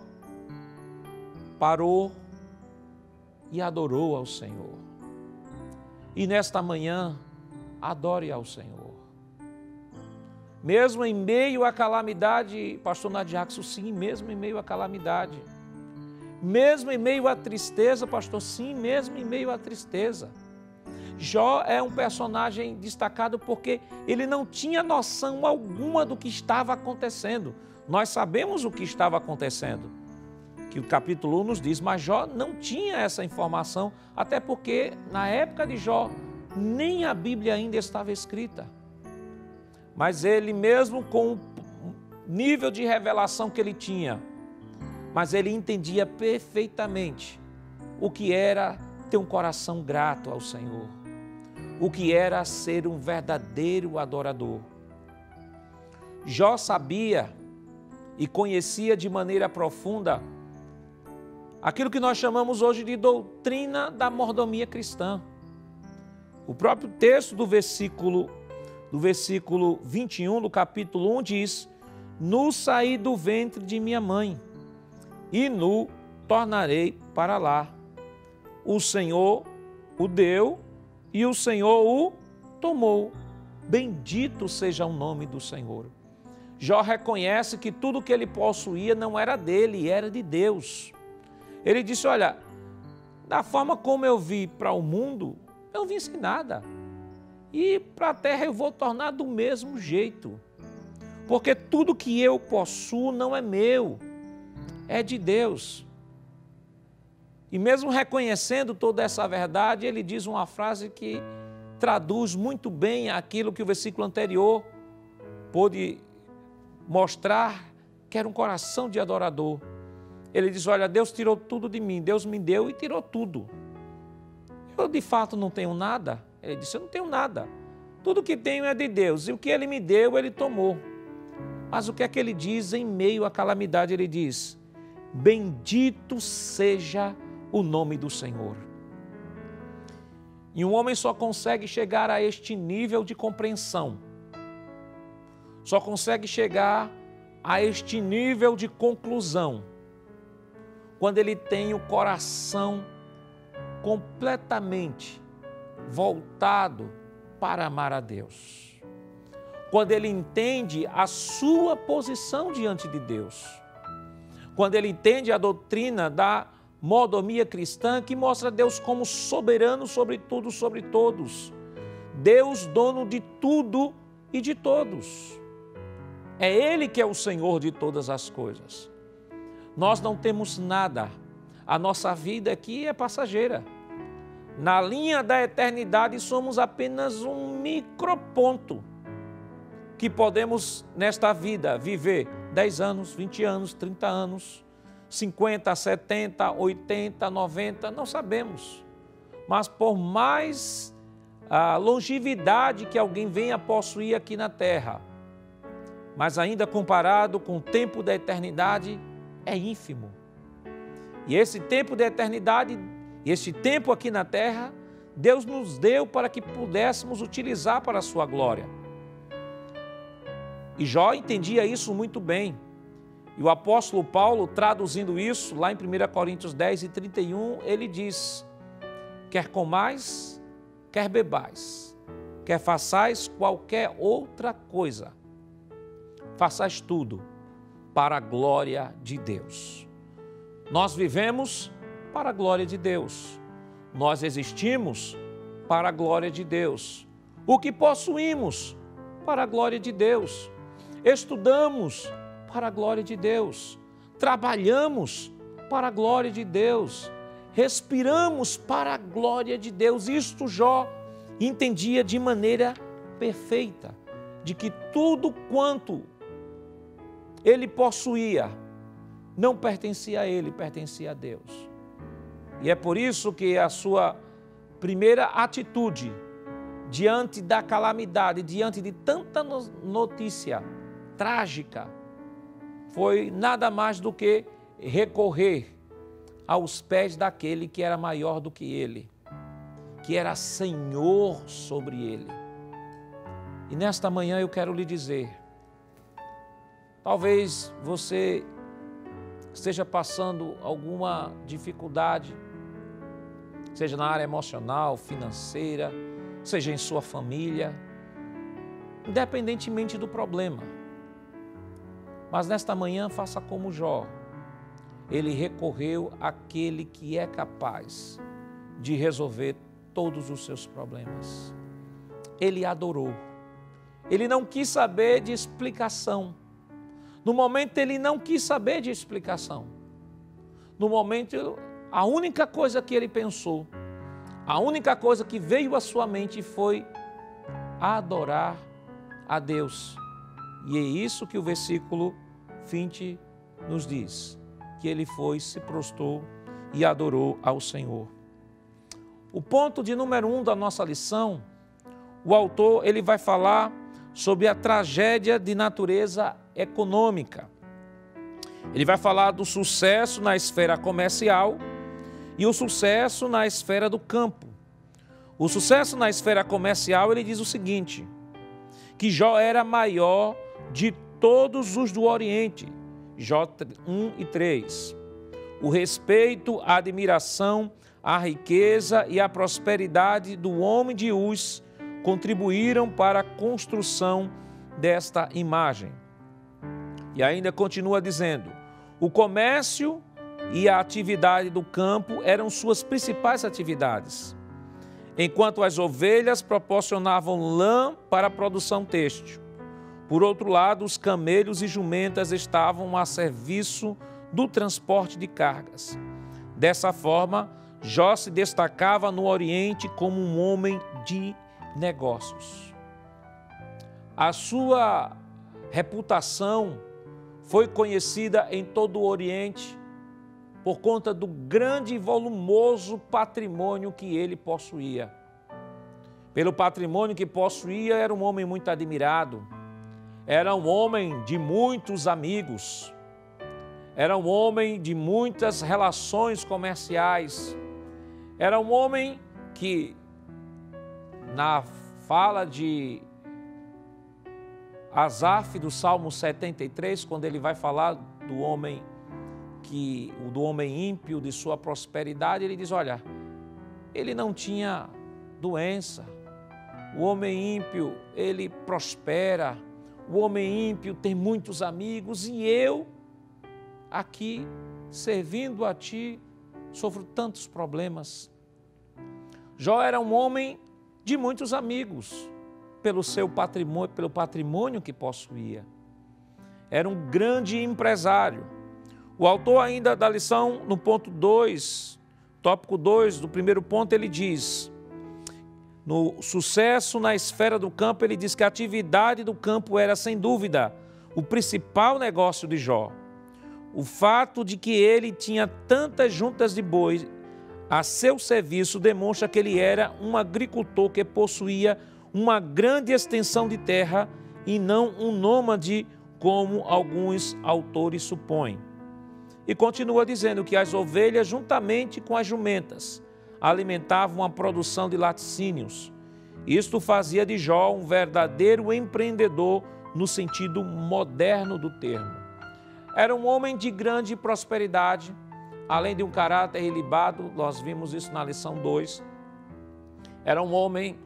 parou e adorou ao Senhor. E nesta manhã, adore ao Senhor. Mesmo em meio à calamidade, pastor Nadiaxo, sim, mesmo em meio à calamidade. Mesmo em meio à tristeza, pastor, sim, mesmo em meio à tristeza. Jó é um personagem destacado porque ele não tinha noção alguma do que estava acontecendo. Nós sabemos o que estava acontecendo, que o capítulo 1 nos diz, mas Jó não tinha essa informação, até porque na época de Jó nem a Bíblia ainda estava escrita. Mas ele mesmo com o nível de revelação que ele tinha, mas ele entendia perfeitamente o que era ter um coração grato ao Senhor, o que era ser um verdadeiro adorador. Jó sabia e conhecia de maneira profunda aquilo que nós chamamos hoje de doutrina da mordomia cristã. O próprio texto do versículo 21 do capítulo 1 diz, nu saí do ventre de minha mãe, e nu tornarei para lá. o Senhor o deu e o Senhor o tomou. Bendito seja o nome do Senhor. Jó reconhece que tudo que ele possuía não era dele, era de Deus. Ele disse, olha, da forma como eu vim para o mundo, eu vim sem nada. E para a terra eu vou tornar do mesmo jeito. Porque tudo que eu possuo não é meu, é de Deus. E mesmo reconhecendo toda essa verdade, ele diz uma frase que traduz muito bem aquilo que o versículo anterior pôde mostrar, que era um coração de adorador. Ele diz, olha, Deus tirou tudo de mim, Deus me deu e tirou tudo. Eu de fato não tenho nada. Ele disse, eu não tenho nada. Tudo que tenho é de Deus e o que Ele me deu, Ele tomou. Mas o que é que Ele diz em meio à calamidade? Ele diz, bendito seja o nome do Senhor. E um homem só consegue chegar a este nível de compreensão, só consegue chegar a este nível de conclusão, quando ele tem o coração completamente voltado para amar a Deus. Quando ele entende a sua posição diante de Deus. Quando ele entende a doutrina da mordomia cristã, que mostra Deus como soberano sobre tudo, sobre todos. Deus dono de tudo e de todos. É Ele que é o Senhor de todas as coisas. Nós não temos nada. A nossa vida aqui é passageira. Na linha da eternidade somos apenas um microponto que podemos, nesta vida, viver 10 anos, 20 anos, 30 anos, 50, 70, 80, 90, não sabemos. Mas por mais longevidade que alguém venha possuir aqui na terra, mas ainda comparado com o tempo da eternidade, é ínfimo. E esse tempo da eternidade, esse tempo aqui na terra, Deus nos deu para que pudéssemos utilizar para a sua glória. E Jó entendia isso muito bem. E o apóstolo Paulo, traduzindo isso, lá em 1 Coríntios 10 e 31, ele diz, quer comais, quer bebais, quer façais qualquer outra coisa, façais tudo para a glória de Deus. Nós vivemos para a glória de Deus. Nós existimos para a glória de Deus. O que possuímos para a glória de Deus. Estudamos para a glória de Deus. Trabalhamos para a glória de Deus. Respiramos para a glória de Deus. Isto Jó entendia de maneira perfeita, de que tudo quanto ele possuía não pertencia a ele, pertencia a Deus. E é por isso que a sua primeira atitude diante da calamidade, diante de tanta notícia trágica, foi nada mais do que recorrer aos pés daquele que era maior do que ele, que era Senhor sobre ele. E nesta manhã eu quero lhe dizer, talvez você esteja passando alguma dificuldade, seja na área emocional, financeira, seja em sua família, independentemente do problema. Mas nesta manhã faça como Jó. Ele recorreu àquele que é capaz de resolver todos os seus problemas. Ele adorou. Ele não quis saber de explicação. No momento ele não quis saber de explicação. No momento, a única coisa que ele pensou, a única coisa que veio à sua mente foi adorar a Deus. E é isso que o versículo 20 nos diz, que ele foi, se prostrou e adorou ao Senhor. O ponto de número 1 da nossa lição, o autor ele vai falar sobre a tragédia de natureza econômica. Ele vai falar do sucesso na esfera comercial e o sucesso na esfera do campo. O sucesso na esfera comercial, ele diz o seguinte, que Jó era maior de todos os do Oriente. Jó 1 e 3. O respeito, a admiração, a riqueza e a prosperidade do homem de Uz contribuíram para a construção desta imagem. E ainda continua dizendo: o comércio e a atividade do campo eram suas principais atividades, enquanto as ovelhas proporcionavam lã para a produção têxtil. Por outro lado, os camelos e jumentas estavam a serviço do transporte de cargas. Dessa forma, Jó se destacava no Oriente como um homem de negócios. A sua reputação foi conhecida em todo o Oriente por conta do grande e volumoso patrimônio que ele possuía. Pelo patrimônio que possuía, era um homem muito admirado, era um homem de muitos amigos, era um homem de muitas relações comerciais, era um homem que, na fala de Asaf, do Salmo 73, quando ele vai falar do homem ímpio, de sua prosperidade, ele diz: olha, ele não tinha doença, o homem ímpio, ele prospera, o homem ímpio tem muitos amigos, e eu, aqui, servindo a ti, sofro tantos problemas. Jó era um homem de muitos amigos, pelo seu patrimônio, pelo patrimônio que possuía. Era um grande empresário. O autor ainda da lição, no ponto 2, tópico 2, do primeiro ponto, ele diz: no sucesso na esfera do campo, ele diz que a atividade do campo era, sem dúvida, o principal negócio de Jó. O fato de que ele tinha tantas juntas de boi a seu serviço demonstra que ele era um agricultor que possuía uma grande extensão de terra e não um nômade, como alguns autores supõem. E continua dizendo que as ovelhas, juntamente com as jumentas, alimentavam a produção de laticínios. Isto fazia de Jó um verdadeiro empreendedor no sentido moderno do termo. Era um homem de grande prosperidade, além de um caráter ilibado, nós vimos isso na lição 2. Era um homem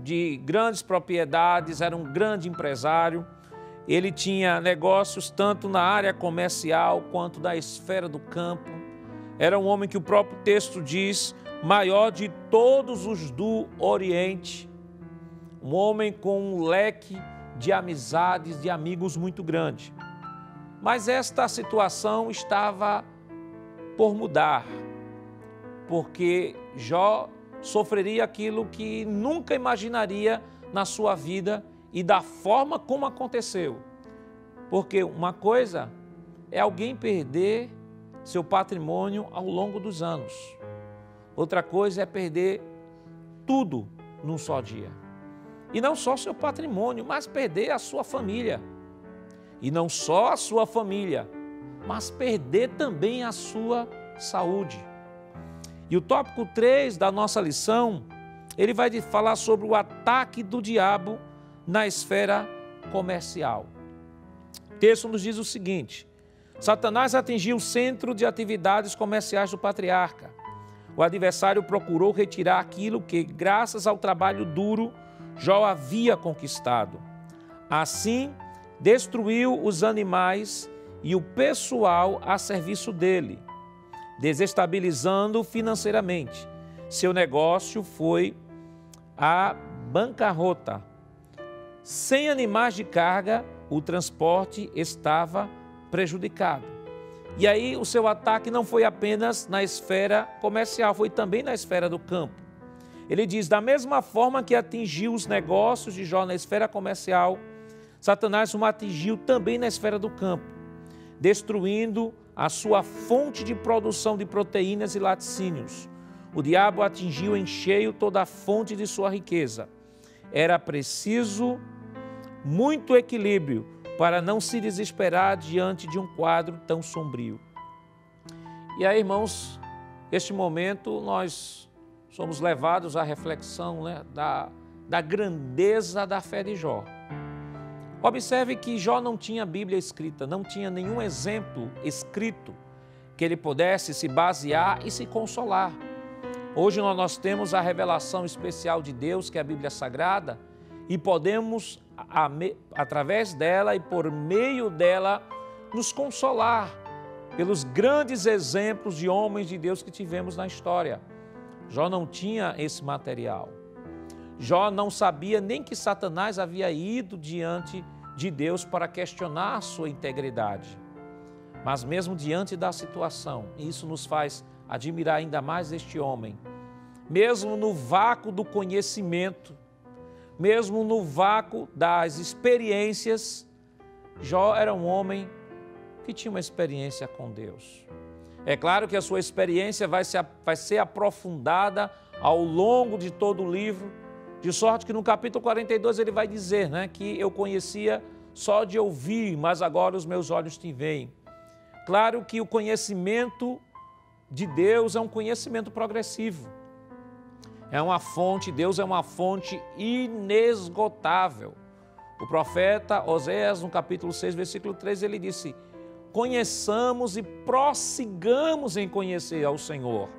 de grandes propriedades, era um grande empresário. Ele tinha negócios tanto na área comercial quanto na esfera do campo. Era um homem que o próprio texto diz, maior de todos os do Oriente. Um homem com um leque de amizades, de amigos muito grande. Mas esta situação estava por mudar, porque Jó sofreria aquilo que nunca imaginaria na sua vida e da forma como aconteceu. Porque uma coisa é alguém perder seu patrimônio ao longo dos anos. Outra coisa é perder tudo num só dia. E não só seu patrimônio, mas perder a sua família. E não só a sua família, mas perder também a sua saúde. E o tópico 3 da nossa lição, ele vai falar sobre o ataque do diabo na esfera comercial. O texto nos diz o seguinte: Satanás atingiu o centro de atividades comerciais do patriarca. O adversário procurou retirar aquilo que, graças ao trabalho duro, Jó havia conquistado. Assim, destruiu os animais e o pessoal a serviço dele, desestabilizando financeiramente. Seu negócio foi a bancarrota. Sem animais de carga, o transporte estava prejudicado. E aí o seu ataque não foi apenas na esfera comercial, foi também na esfera do campo. Ele diz, da mesma forma que atingiu os negócios de Jó na esfera comercial, Satanás o atingiu também na esfera do campo, destruindo a sua fonte de produção de proteínas e laticínios. O diabo atingiu em cheio toda a fonte de sua riqueza. Era preciso muito equilíbrio para não se desesperar diante de um quadro tão sombrio. E aí, irmãos, neste momento nós somos levados à reflexão, da grandeza da fé de Jó. Observe que Jó não tinha Bíblia escrita, não tinha nenhum exemplo escrito que ele pudesse se basear e se consolar. Hoje nós temos a revelação especial de Deus, que é a Bíblia Sagrada, e podemos, através dela e por meio dela, nos consolar pelos grandes exemplos de homens de Deus que tivemos na história. Jó não tinha esse material. Jó não sabia nem que Satanás havia ido diante de Deus para questionar a sua integridade. Mas mesmo diante da situação, isso nos faz admirar ainda mais este homem, mesmo no vácuo do conhecimento, mesmo no vácuo das experiências, Jó era um homem que tinha uma experiência com Deus. É claro que a sua experiência vai ser aprofundada ao longo de todo o livro, de sorte que no capítulo 42 ele vai dizer, que eu conhecia só de ouvir, mas agora os meus olhos te veem. Claro que o conhecimento de Deus é um conhecimento progressivo. É uma fonte, Deus é uma fonte inesgotável. O profeta Oséias, no capítulo 6, versículo 3, ele disse: conheçamos e prossigamos em conhecer ao Senhor.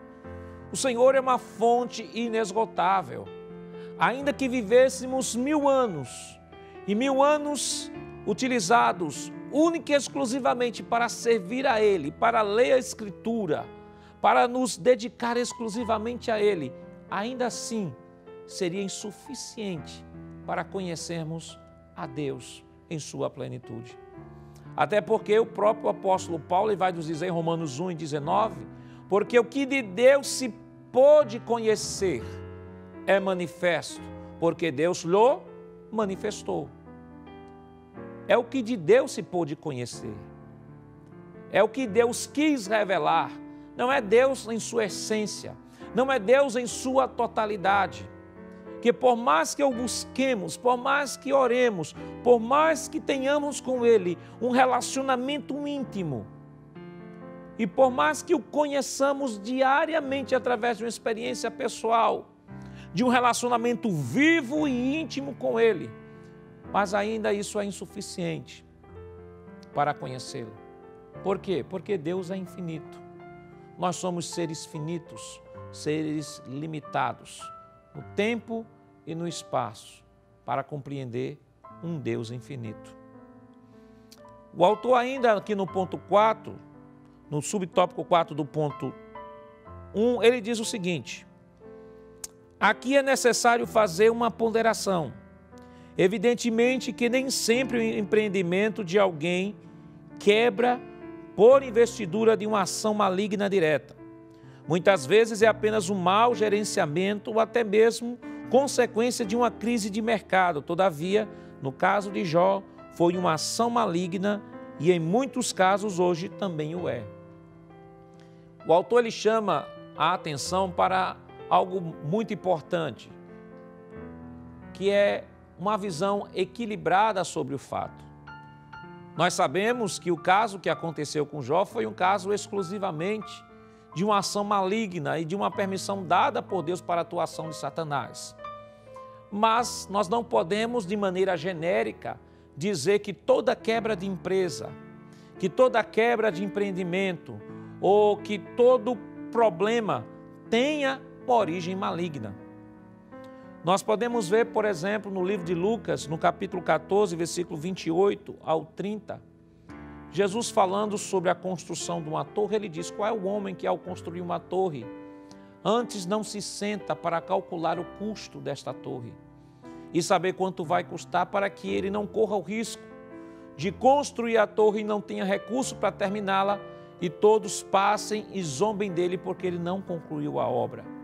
O Senhor é uma fonte inesgotável. Ainda que vivêssemos 1000 anos, e 1000 anos utilizados única e exclusivamente para servir a Ele, para ler a Escritura, para nos dedicar exclusivamente a Ele, ainda assim seria insuficiente para conhecermos a Deus em sua plenitude. Até porque o próprio apóstolo Paulo vai nos dizer em Romanos 1:19, porque o que de Deus se pôde conhecer é manifesto, porque Deus lhe manifestou. É o que de Deus se pôde conhecer. É o que Deus quis revelar. Não é Deus em sua essência, não é Deus em sua totalidade. Que por mais que o busquemos, por mais que oremos, por mais que tenhamos com Ele um relacionamento íntimo, e por mais que o conheçamos diariamente através de uma experiência pessoal, de um relacionamento vivo e íntimo com Ele, mas ainda isso é insuficiente para conhecê-lo. Por quê? Porque Deus é infinito. Nós somos seres finitos, seres limitados no tempo e no espaço para compreender um Deus infinito. O autor ainda aqui no ponto 4, no subtópico 4 do ponto 1, ele diz o seguinte: aqui é necessário fazer uma ponderação. Evidentemente que nem sempre o empreendimento de alguém quebra por investidura de uma ação maligna direta. Muitas vezes é apenas um mau gerenciamento ou até mesmo consequência de uma crise de mercado. Todavia, no caso de Jó, foi uma ação maligna e em muitos casos hoje também o é. O autor ele chama a atenção para algo muito importante, que é uma visão equilibrada sobre o fato. Nós sabemos que o caso que aconteceu com Jó foi um caso exclusivamente de uma ação maligna e de uma permissão dada por Deus para a atuação de Satanás. Mas nós não podemos, de maneira genérica, dizer que toda quebra de empresa, que toda quebra de empreendimento ou que todo problema tenha uma origem maligna. Nós podemos ver, por exemplo, no livro de Lucas, no capítulo 14, versículo 28 ao 30, Jesus falando sobre a construção de uma torre, ele diz: qual é o homem que ao construir uma torre, antes não se senta para calcular o custo desta torre e saber quanto vai custar, para que ele não corra o risco de construir a torre e não tenha recurso para terminá-la e todos passem e zombem dele porque ele não concluiu a obra.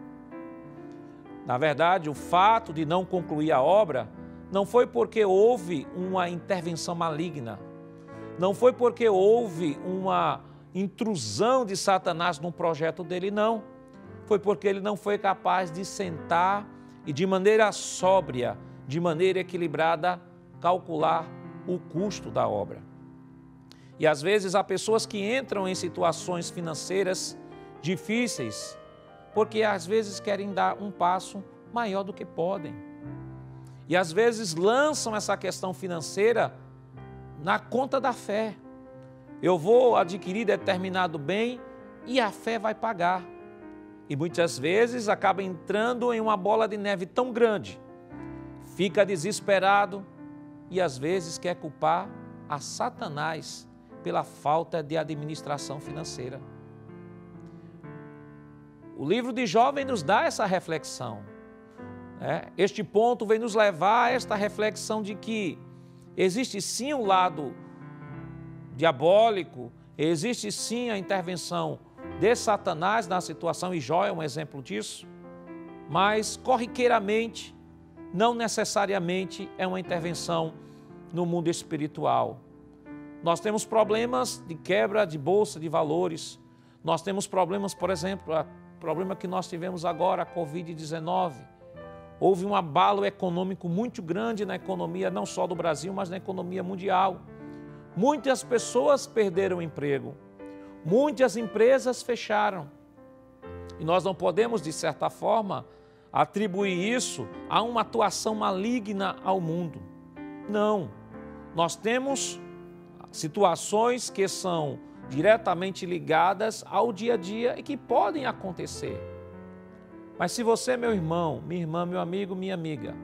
Na verdade, o fato de não concluir a obra não foi porque houve uma intervenção maligna, não foi porque houve uma intrusão de Satanás no projeto dele, não. Foi porque ele não foi capaz de sentar e de maneira sóbria, de maneira equilibrada, calcular o custo da obra. E às vezes há pessoas que entram em situações financeiras difíceis, porque às vezes querem dar um passo maior do que podem. E às vezes lançam essa questão financeira na conta da fé. Eu vou adquirir determinado bem e a fé vai pagar. E muitas vezes acaba entrando em uma bola de neve tão grande, fica desesperado e às vezes quer culpar a Satanás pela falta de administração financeira. O livro de Jó vem nos dar essa reflexão. Este ponto vem nos levar a esta reflexão de que existe sim um lado diabólico, existe sim a intervenção de Satanás na situação, e Jó é um exemplo disso, mas corriqueiramente, não necessariamente é uma intervenção no mundo espiritual. Nós temos problemas de quebra de bolsa de valores, nós temos problemas, por exemplo, o problema que nós tivemos agora, a Covid-19, houve um abalo econômico muito grande na economia, não só do Brasil, mas na economia mundial. Muitas pessoas perderam o emprego, muitas empresas fecharam. E nós não podemos, de certa forma, atribuir isso a uma atuação maligna ao mundo. Não. Nós temos situações que são diretamente ligadas ao dia a dia e que podem acontecer. Mas se você, meu irmão, minha irmã, meu amigo, minha amiga,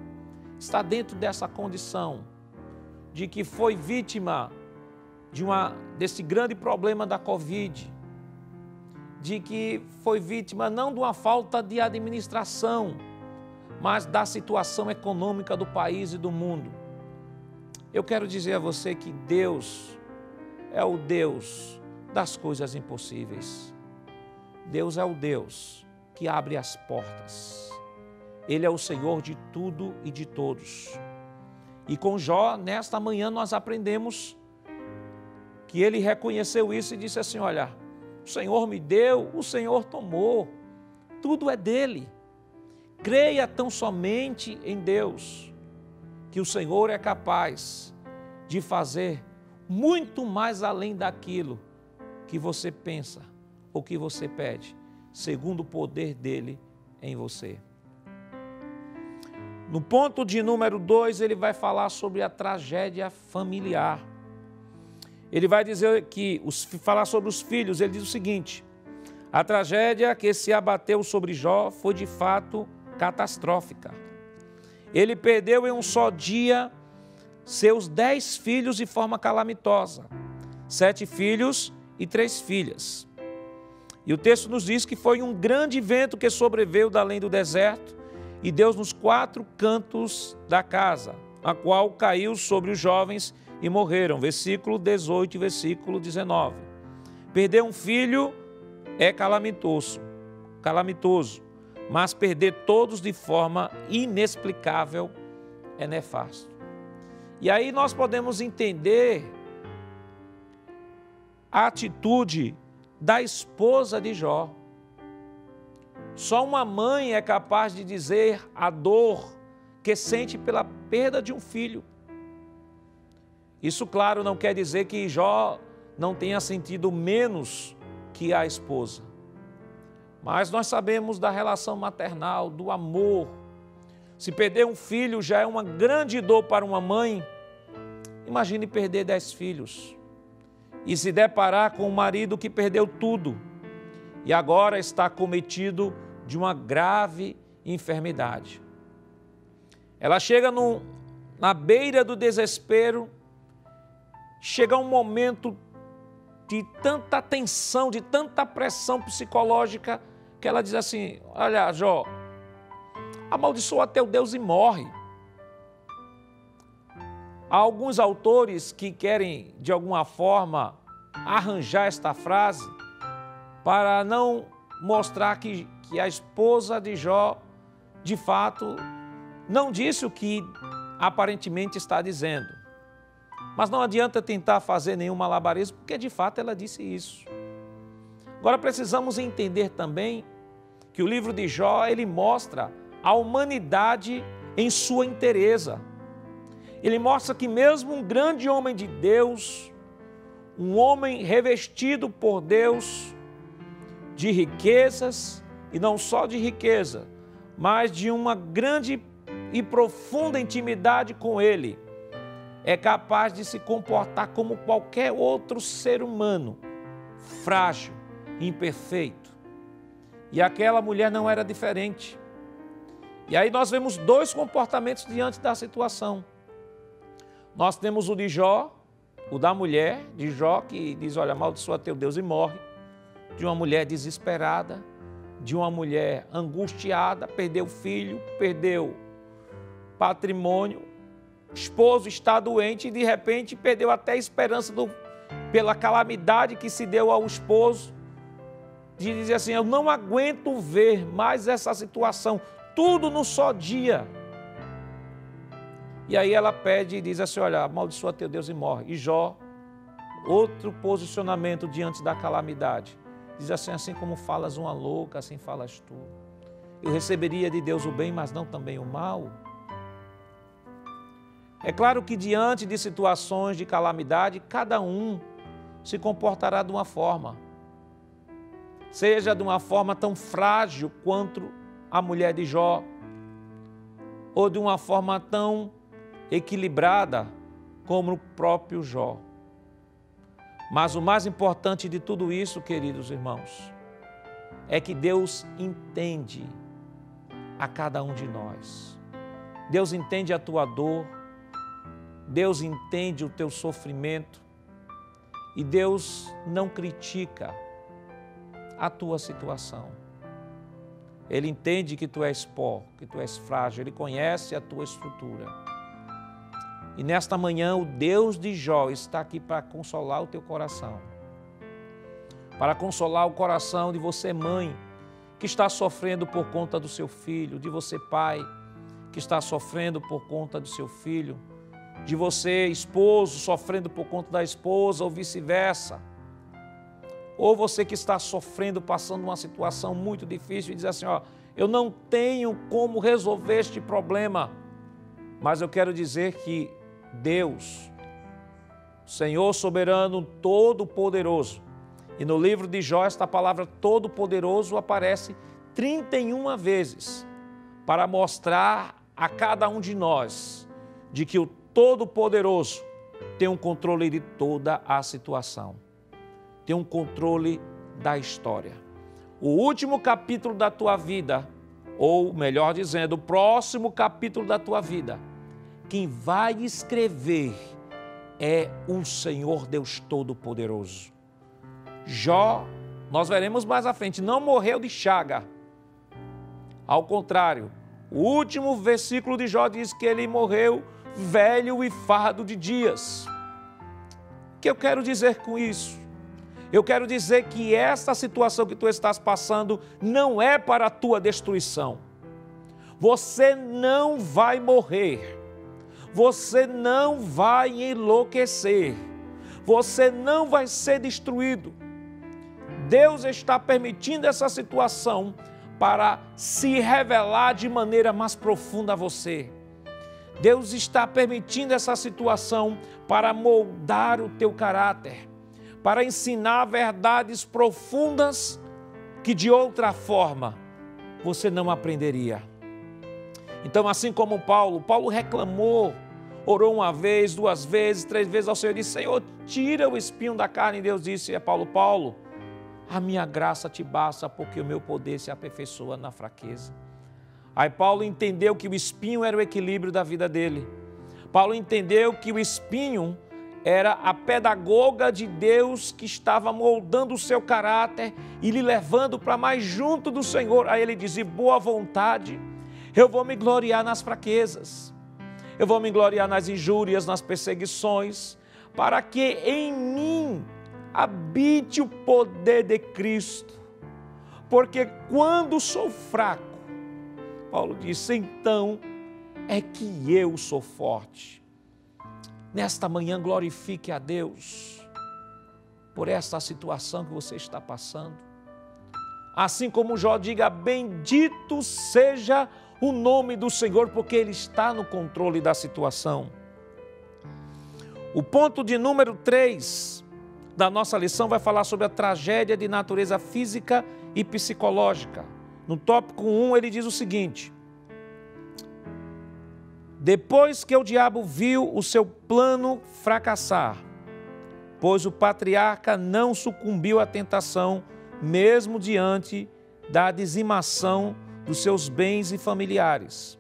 está dentro dessa condição de que foi vítima desse grande problema da Covid, de que foi vítima não de uma falta de administração, mas da situação econômica do país e do mundo, eu quero dizer a você que Deus é o Deus das coisas impossíveis. Deus é o Deus que abre as portas. Ele é o Senhor de tudo e de todos. E com Jó, nesta manhã, nós aprendemos que ele reconheceu isso e disse assim: olha, o Senhor me deu, o Senhor tomou, tudo é dele. Creia tão somente em Deus, que o Senhor é capaz de fazer muito mais além daquilo que você pensa ou que você pede, segundo o poder dele em você. No ponto de número 2, ele vai falar sobre a tragédia familiar. Ele vai dizer que, falar sobre os filhos, ele diz o seguinte: a tragédia que se abateu sobre Jó foi de fato catastrófica. Ele perdeu em um só dia seus 10 filhos de forma calamitosa, 7 filhos e 3 filhas. E o texto nos diz que foi um grande vento que sobreveio da além do deserto e deu nos 4 cantos da casa, a qual caiu sobre os jovens e morreram. Versículo 18 e versículo 19. Perder um filho é calamitoso, mas perder todos de forma inexplicável é nefasto. E aí nós podemos entender a atitude da esposa de Jó. Só uma mãe é capaz de dizer a dor que sente pela perda de um filho. Isso, claro, não quer dizer que Jó não tenha sentido menos que a esposa. Mas nós sabemos da relação maternal, do amor. Se perder um filho já é uma grande dor para uma mãe, imagine perder 10 filhos e se deparar com um marido que perdeu tudo e agora está cometido de uma grave enfermidade. Ela chega na beira do desespero, chega um momento de tanta tensão, de tanta pressão psicológica, que ela diz assim: olha, Jó, amaldiçoa teu Deus e morre. Há alguns autores que querem, de alguma forma, arranjar esta frase para não mostrar que a esposa de Jó, de fato, não disse o que aparentemente está dizendo. Mas não adianta tentar fazer nenhum malabarismo, porque de fato ela disse isso. Agora precisamos entender também que o livro de Jó, ele mostra a humanidade em sua inteireza. Ele mostra que mesmo um grande homem de Deus, um homem revestido por Deus de riquezas, e não só de riqueza, mas de uma grande e profunda intimidade com Ele, é capaz de se comportar como qualquer outro ser humano, frágil, imperfeito. E aquela mulher não era diferente. E aí nós vemos dois comportamentos diante da situação. Nós temos o de Jó, o da mulher de Jó, que diz, olha, amaldiçoa teu Deus e morre. De uma mulher desesperada, de uma mulher angustiada, perdeu filho, perdeu patrimônio, esposo está doente e de repente perdeu até a esperança pela calamidade que se deu ao esposo, de dizer assim, eu não aguento ver mais essa situação, tudo num só dia. E aí ela pede e diz assim, olha, amaldiçoa teu Deus e morre. E Jó, outro posicionamento diante da calamidade, diz assim como falas uma louca, assim falas tu. Eu receberia de Deus o bem, mas não também o mal. É claro que diante de situações de calamidade, cada um se comportará de uma forma. Seja de uma forma tão frágil quanto a mulher de Jó, ou de uma forma tão equilibrada como o próprio Jó. Mas o mais importante de tudo isso, queridos irmãos, é que Deus entende a cada um de nós. Deus entende a tua dor, Deus entende o teu sofrimento e Deus não critica a tua situação. Ele entende que tu és pó, que tu és frágil, Ele conhece a tua estrutura. E nesta manhã o Deus de Jó está aqui para consolar o teu coração. Para consolar o coração de você, mãe, que está sofrendo por conta do seu filho, de você, pai, que está sofrendo por conta do seu filho, de você, esposo, sofrendo por conta da esposa ou vice-versa. Ou você que está sofrendo, passando uma situação muito difícil e diz assim, ó, eu não tenho como resolver este problema, mas eu quero dizer que Deus, Senhor soberano, todo-poderoso, e no livro de Jó esta palavra todo-poderoso aparece 31 vezes para mostrar a cada um de nós de que o Todo-Poderoso tem um controle de toda a situação, tem um controle da história. O último capítulo da tua vida, ou melhor dizendo, o próximo capítulo da tua vida, quem vai escrever é o Senhor Deus Todo-Poderoso. Jó, nós veremos mais à frente, não morreu de chaga. Ao contrário, o último versículo de Jó diz que ele morreu velho e fardo de dias. O que eu quero dizer com isso? Eu quero dizer que essa situação que tu estás passando não é para a tua destruição. Você não vai morrer. Você não vai enlouquecer. Você não vai ser destruído. Deus está permitindo essa situação para se revelar de maneira mais profunda a você. Deus está permitindo essa situação para moldar o teu caráter, para ensinar verdades profundas que de outra forma você não aprenderia. Então, assim como Paulo reclamou, orou uma vez, 2 vezes, 3 vezes ao Senhor e disse, Senhor, tira o espinho da carne. E Deus disse a Paulo, a minha graça te basta porque o meu poder se aperfeiçoa na fraqueza. Aí Paulo entendeu que o espinho era o equilíbrio da vida dele. Paulo entendeu que o espinho era a pedagoga de Deus que estava moldando o seu caráter e lhe levando para mais junto do Senhor. Aí ele dizia, boa vontade, eu vou me gloriar nas fraquezas, eu vou me gloriar nas injúrias, nas perseguições, para que em mim habite o poder de Cristo. Porque quando sou fraco, Paulo disse, então é que eu sou forte. Nesta manhã glorifique a Deus por esta situação que você está passando. Assim como Jó, diga, bendito seja o nome do Senhor, porque Ele está no controle da situação. O ponto de número 3 da nossa lição vai falar sobre a tragédia de natureza física e psicológica. No tópico 1 ele diz o seguinte, depois que o diabo viu o seu plano fracassar, pois o patriarca não sucumbiu à tentação, mesmo diante da dizimação dos seus bens e familiares.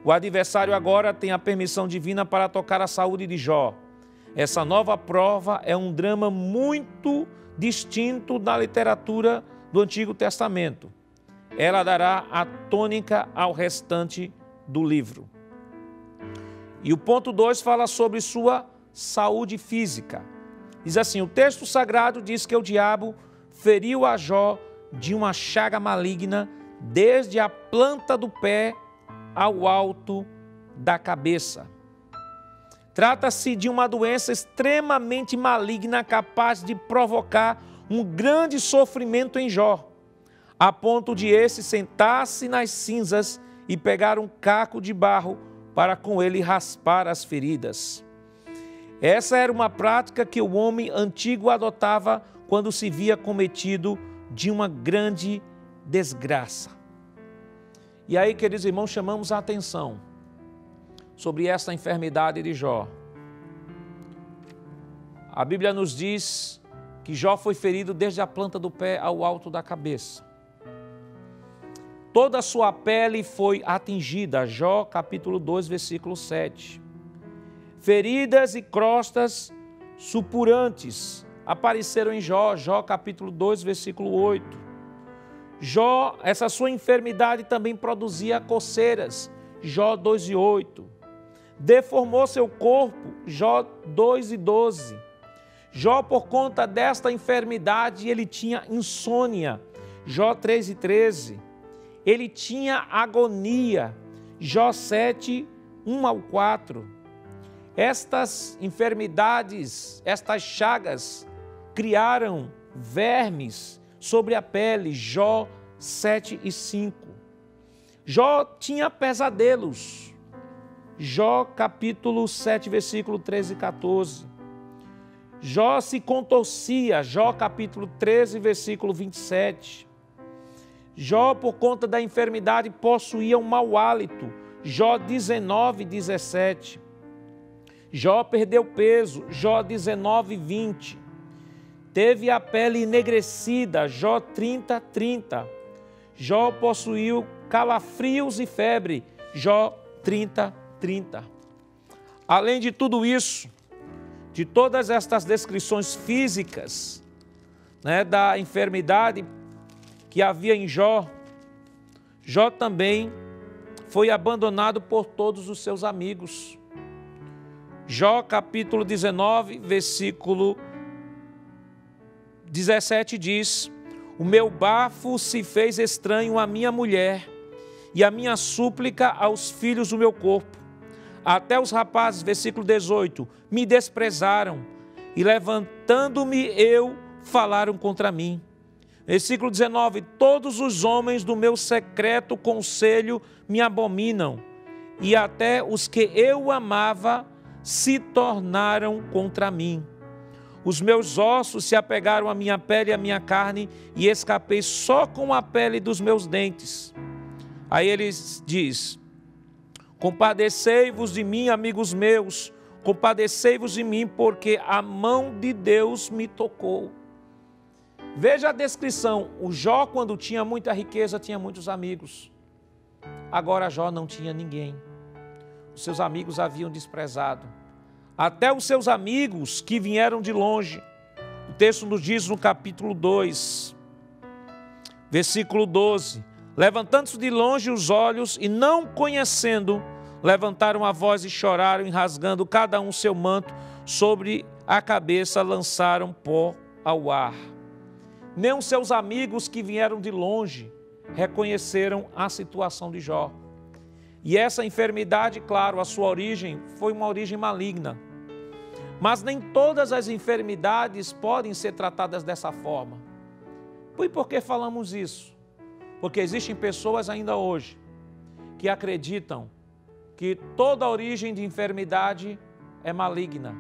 O adversário agora tem a permissão divina para tocar a saúde de Jó. Essa nova prova é um drama muito distinto da literatura do Antigo Testamento. Ela dará a tônica ao restante do livro. E o ponto 2 fala sobre sua saúde física. Diz assim, o texto sagrado diz que o diabo feriu a Jó de uma chaga maligna desde a planta do pé ao alto da cabeça. Trata-se de uma doença extremamente maligna capaz de provocar um grande sofrimento em Jó, a ponto de esse sentar-se nas cinzas e pegar um caco de barro para com ele raspar as feridas. Essa era uma prática que o homem antigo adotava quando se via cometido de uma grande desgraça. E aí, queridos irmãos, chamamos a atenção sobre esta enfermidade de Jó. A Bíblia nos diz que Jó foi ferido desde a planta do pé ao alto da cabeça. Toda a sua pele foi atingida, Jó capítulo 2, versículo 7. Feridas e crostas supurantes apareceram em Jó, Jó capítulo 2, versículo 8. Jó, essa sua enfermidade também produzia coceiras, Jó 2 e 8. Deformou seu corpo, Jó 2 e 12. Jó, por conta desta enfermidade, ele tinha insônia, Jó 3 e 13. Ele tinha agonia, Jó 7, 1 ao 4. Estas enfermidades, estas chagas, criaram vermes sobre a pele, Jó 7 e 5. Jó tinha pesadelos, Jó capítulo 7, versículo 13 e 14. Jó se contorcia, Jó capítulo 13, versículo 27. Jó, por conta da enfermidade, possuía um mau hálito, Jó 19, 17. Jó perdeu peso, Jó 19, 20. Teve a pele enegrecida, Jó 30, 30. Jó possuiu calafrios e febre, Jó 30, 30. Além de tudo isso, de todas estas descrições físicas, da enfermidade que havia em Jó, Jó também foi abandonado por todos os seus amigos. Jó capítulo 19, versículo 17 diz: o meu bafo se fez estranho à minha mulher e a minha súplica aos filhos do meu corpo. Até os rapazes, versículo 18, me desprezaram e levantando-me eu, falaram contra mim. Versículo 19, todos os homens do meu secreto conselho me abominam e até os que eu amava se tornaram contra mim. Os meus ossos se apegaram à minha pele e à minha carne e escapei só com a pele dos meus dentes. Aí ele diz: compadecei-vos de mim, amigos meus, compadecei-vos de mim, porque a mão de Deus me tocou. Veja a descrição, o Jó, quando tinha muita riqueza, tinha muitos amigos. Agora Jó não tinha ninguém. Os seus amigos haviam desprezado. Até os seus amigos que vieram de longe. O texto nos diz no capítulo 2, versículo 12. Levantando-se de longe os olhos e não conhecendo, levantaram a voz e choraram, e rasgando cada um seu manto sobre a cabeça, lançaram pó ao ar. Nem os seus amigos que vieram de longe reconheceram a situação de Jó. E essa enfermidade, claro, a sua origem foi uma origem maligna. Mas nem todas as enfermidades podem ser tratadas dessa forma. E por que falamos isso? Porque existem pessoas ainda hoje que acreditam que toda origem de enfermidade é maligna.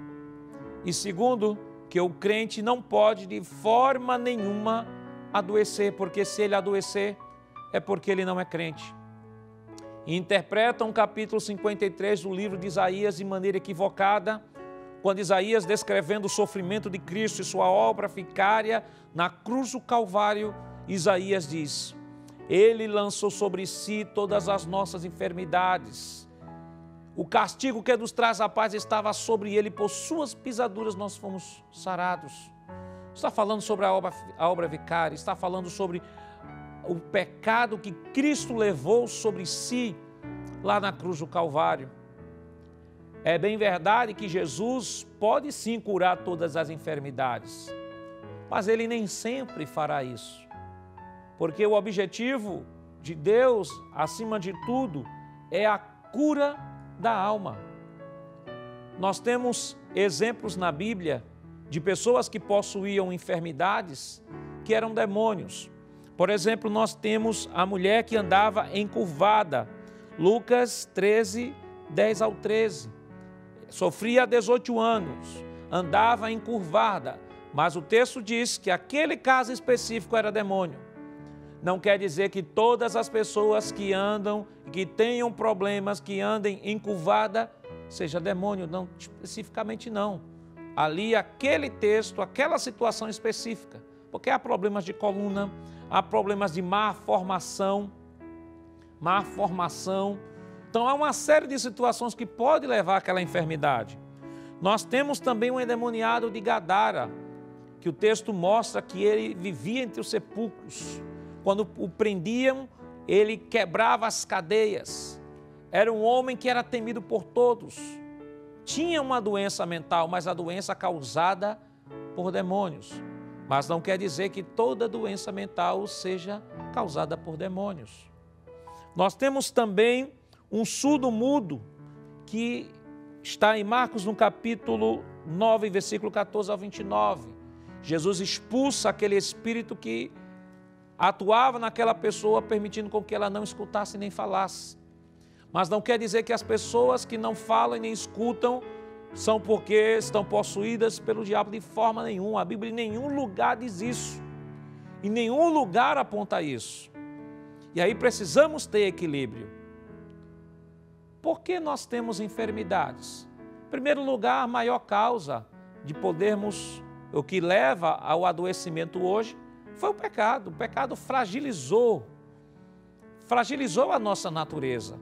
E segundo, que o crente não pode de forma nenhuma adoecer, porque se ele adoecer é porque ele não é crente. E interpretam o capítulo 53 do livro de Isaías de maneira equivocada, quando Isaías, descrevendo o sofrimento de Cristo e sua obra vicária na cruz do Calvário, Isaías diz: Ele lançou sobre si todas as nossas enfermidades. O castigo que nos traz a paz estava sobre ele, por suas pisaduras nós fomos sarados. Está falando sobre a obra vicária, está falando sobre o pecado que Cristo levou sobre si lá na cruz do Calvário. É bem verdade que Jesus pode sim curar todas as enfermidades, mas Ele nem sempre fará isso, porque o objetivo de Deus, acima de tudo, é a cura da alma. Nós temos exemplos na Bíblia de pessoas que possuíam enfermidades que eram demônios. Por exemplo, nós temos a mulher que andava encurvada, Lucas 13, 10 ao 13. Sofria há 18 anos, andava encurvada, mas o texto diz que aquele caso específico era demônio. Não quer dizer que todas as pessoas que andam, que tenham problemas, que andem encurvada, seja demônio, não, especificamente não. Ali, aquele texto, aquela situação específica, porque há problemas de coluna, há problemas de má formação. Então, há uma série de situações que pode levar àquela enfermidade. Nós temos também um endemoniado de Gadara, que o texto mostra que ele vivia entre os sepulcros. Quando o prendiam, ele quebrava as cadeias. Era um homem que era temido por todos. Tinha uma doença mental, mas a doença causada por demônios. Mas não quer dizer que toda doença mental seja causada por demônios. Nós temos também um surdo-mudo, que está em Marcos no capítulo 9, versículo 14 ao 29. Jesus expulsa aquele espírito que atuava naquela pessoa, permitindo com que ela não escutasse nem falasse. Mas não quer dizer que as pessoas que não falam e nem escutam são porque estão possuídas pelo diabo, de forma nenhuma. A Bíblia em nenhum lugar diz isso. Em nenhum lugar aponta isso. E aí precisamos ter equilíbrio. Por que nós temos enfermidades? Em primeiro lugar, a maior causa de podermos, o que leva ao adoecimento hoje, foi o pecado. O pecado fragilizou a nossa natureza.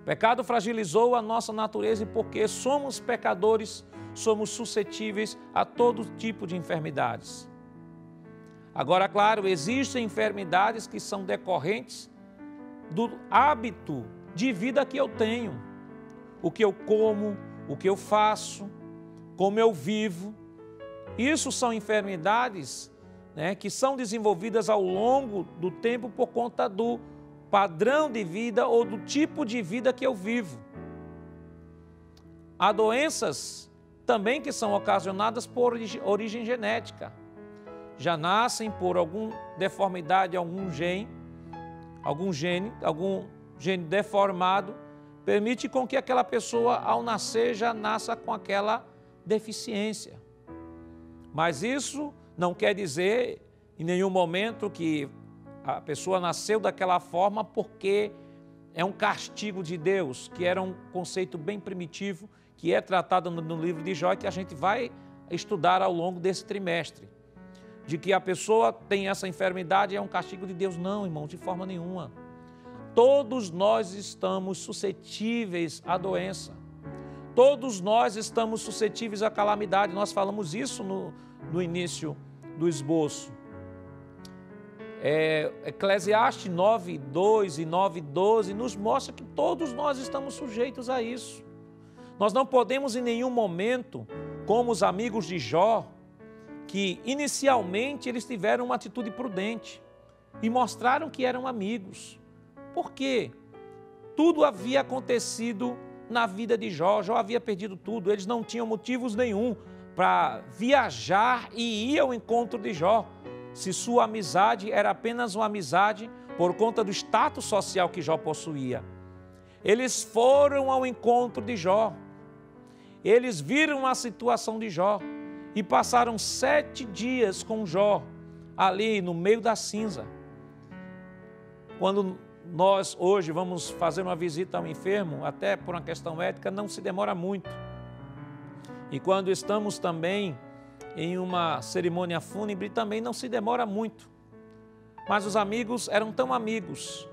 O pecado fragilizou a nossa natureza, e porque somos pecadores, somos suscetíveis a todo tipo de enfermidades. Agora, claro, existem enfermidades que são decorrentes do hábito de vida que eu tenho. O que eu como, o que eu faço, como eu vivo. Isso são enfermidades, que são desenvolvidas ao longo do tempo por conta do padrão de vida ou do tipo de vida que eu vivo. Há doenças também que são ocasionadas por origem genética. Já nascem por alguma deformidade, algum gene deformado, permite com que aquela pessoa, ao nascer, já nasça com aquela deficiência. Mas isso não quer dizer, em nenhum momento, que a pessoa nasceu daquela forma porque é um castigo de Deus, que era um conceito bem primitivo, que é tratado no livro de Jó, que a gente vai estudar ao longo desse trimestre. De que a pessoa tem essa enfermidade é um castigo de Deus. Não, irmão, de forma nenhuma. Todos nós estamos suscetíveis à doença. Todos nós estamos suscetíveis à calamidade. Nós falamos isso no início do esboço. Eclesiastes 9:2 e 9:12 nos mostra que todos nós estamos sujeitos a isso. Nós não podemos em nenhum momento, como os amigos de Jó, que inicialmente eles tiveram uma atitude prudente e mostraram que eram amigos. Por quê? Tudo havia acontecido na vida de Jó. Jó havia perdido tudo, eles não tinham motivos nenhum para viajar e ir ao encontro de Jó. Se sua amizade era apenas uma amizade por conta do status social que Jó possuía. Eles foram ao encontro de Jó. Eles viram a situação de Jó e passaram 7 dias com Jó ali no meio da cinza. Quando nós hoje vamos fazer uma visita ao enfermo, até por uma questão ética, não se demora muito. E quando estamos também em uma cerimônia fúnebre, também não se demora muito. Mas os amigos eram tão amigos